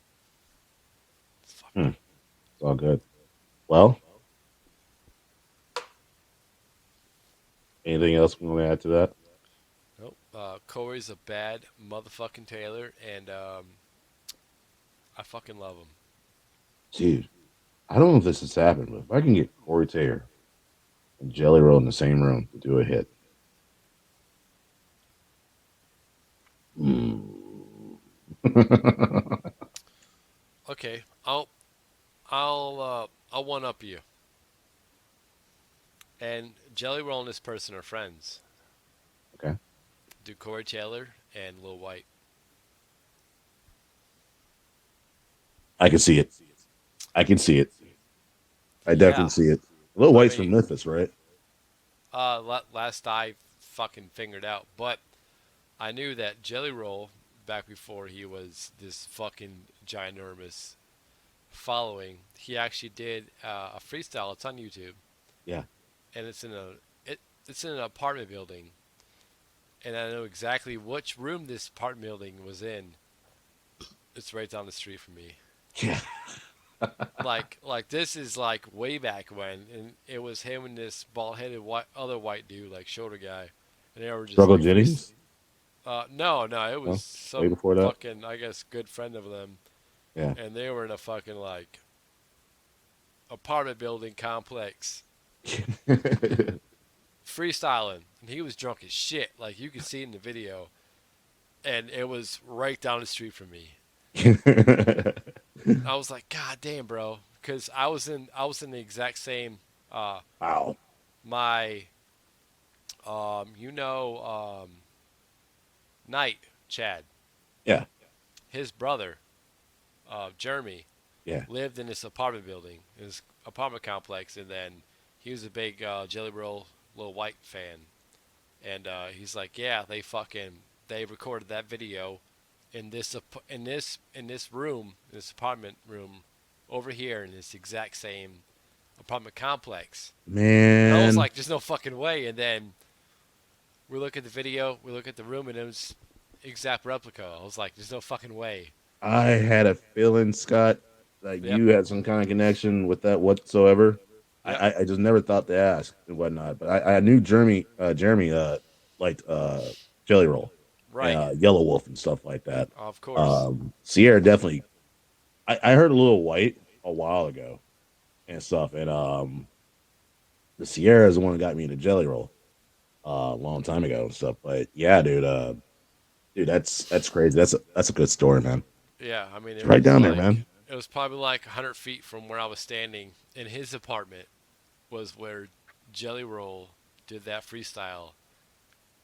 It's fucked Hmm, up. it's all good. Well, anything else we want to add to that? Nope. Corey's a bad motherfucking Taylor, and I fucking love him. Dude, I don't know if this has happened, but if I can get Corey Taylor and Jelly Roll in the same room to do a hit, mm. Okay, I'll one up you. And Jelly Roll and this person are friends. Okay, Do Corey Taylor and Lil White. I can see it. I can see it. I definitely Yeah, see it. Lil I White's from mean, Memphis, right? last I fucking figured out, but I knew that Jelly Roll back before he was this fucking ginormous following. He actually did a freestyle. It's on YouTube, Yeah. and it's in an apartment building, and I know exactly which room this apartment building was in. It's right down the street from me. Yeah. Like this is like way back when, and it was him and this bald-headed other white dude, like shoulder guy, and they were just Struggle like Jennings? no, it was No, way some before that. fucking, I guess, good friend of them, Yeah. and they were in a fucking like apartment building complex freestyling, and he was drunk as shit. Like you could see in the video, and it was right down the street from me. I was like, God damn, bro, because I was in the exact same Wow. my Knight Chad, Yeah. his brother Jeremy Yeah. lived in this apartment building, this apartment complex, and then he was a big Jelly Roll Lil White fan, and he's like, yeah, they recorded that video in this room, this apartment room over here in this exact same apartment complex. And I was Man, like, there's no fucking way. And then we look at the video, we look at the room, and it was exact replica. I was like, there's no fucking way. I had a feeling, Scott, that Yep, you had some kind of connection with that whatsoever. I, yep, I, I just never thought to ask and whatnot, but I knew Jeremy liked Jelly Roll, right, Yellow Wolf and stuff like that. of course, Sierra definitely. I heard a little White a while ago and stuff, and the Sierra is the one that got me into Jelly Roll a long time ago and stuff. But yeah, dude, that's crazy. That's a good story, man. yeah. I mean, It's right down there, man. it was probably like 100 feet from where I was standing in his apartment was where Jelly Roll did that freestyle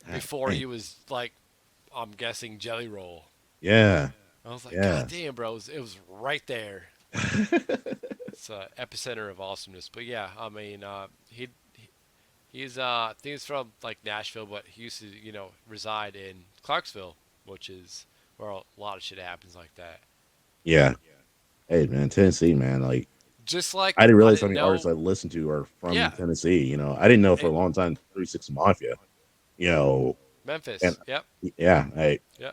God before dang. he was like, I'm guessing Jelly Roll. Yeah, I was like, God yeah. damn, bro, it was right there. It's epicenter of awesomeness. But yeah, I mean, he's I think he's from like Nashville, but he used to reside in Clarksville, which is where a lot of shit happens like that. Yeah. Hey, man, Tennessee, man. Like, Just like I didn't I realize how didn't many artists know, I listened to are from yeah, Tennessee. I didn't know for a and long time 36 Mafia. You know, and Memphis, yep, yeah, yeah.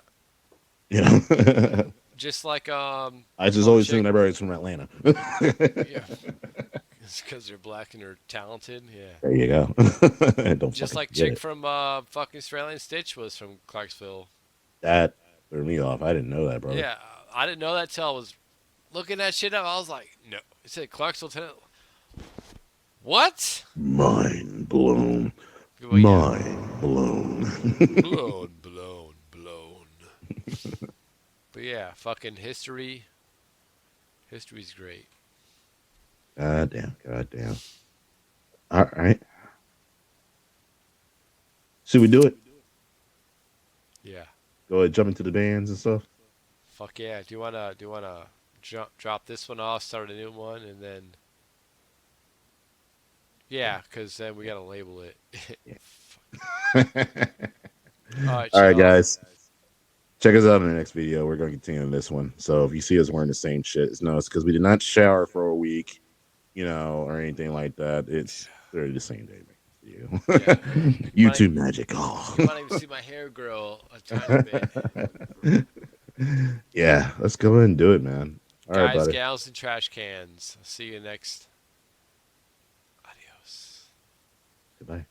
you know, Just like I just little always chick, assumed everybody's from Atlanta. yeah, it's because they're black and they're talented, yeah. There you go. Don't Just fucking like get chick it. from fucking Australian Stitch was from Clarksville. That threw me off. I didn't know that, brother. Yeah, I didn't know that till I was looking that shit up. I was like, no, it said Clarksville, Tennessee. What? Mind blown. Well, yeah, Mind blown. blown. But yeah, fucking history. History's great. God damn. God damn. All right. Should we do it? Yeah. Go ahead, jump into the bands and stuff. Fuck yeah. Do you wanna drop this one off, start a new one, and then yeah, because then we gotta label it. All All right, right, y'all. guys. Check us out in the next video. We're going to continue on this one. So if you see us wearing the same shit, it's because we did not shower for a week, or anything like that. It's literally the same day. Yeah. YouTube magic. Oh. You might even see my hair grow a tiny bit. Yeah, let's go ahead and do it, man. All right, Guys, buddy. gals, and trash cans. I'll see you next. Adios. Goodbye.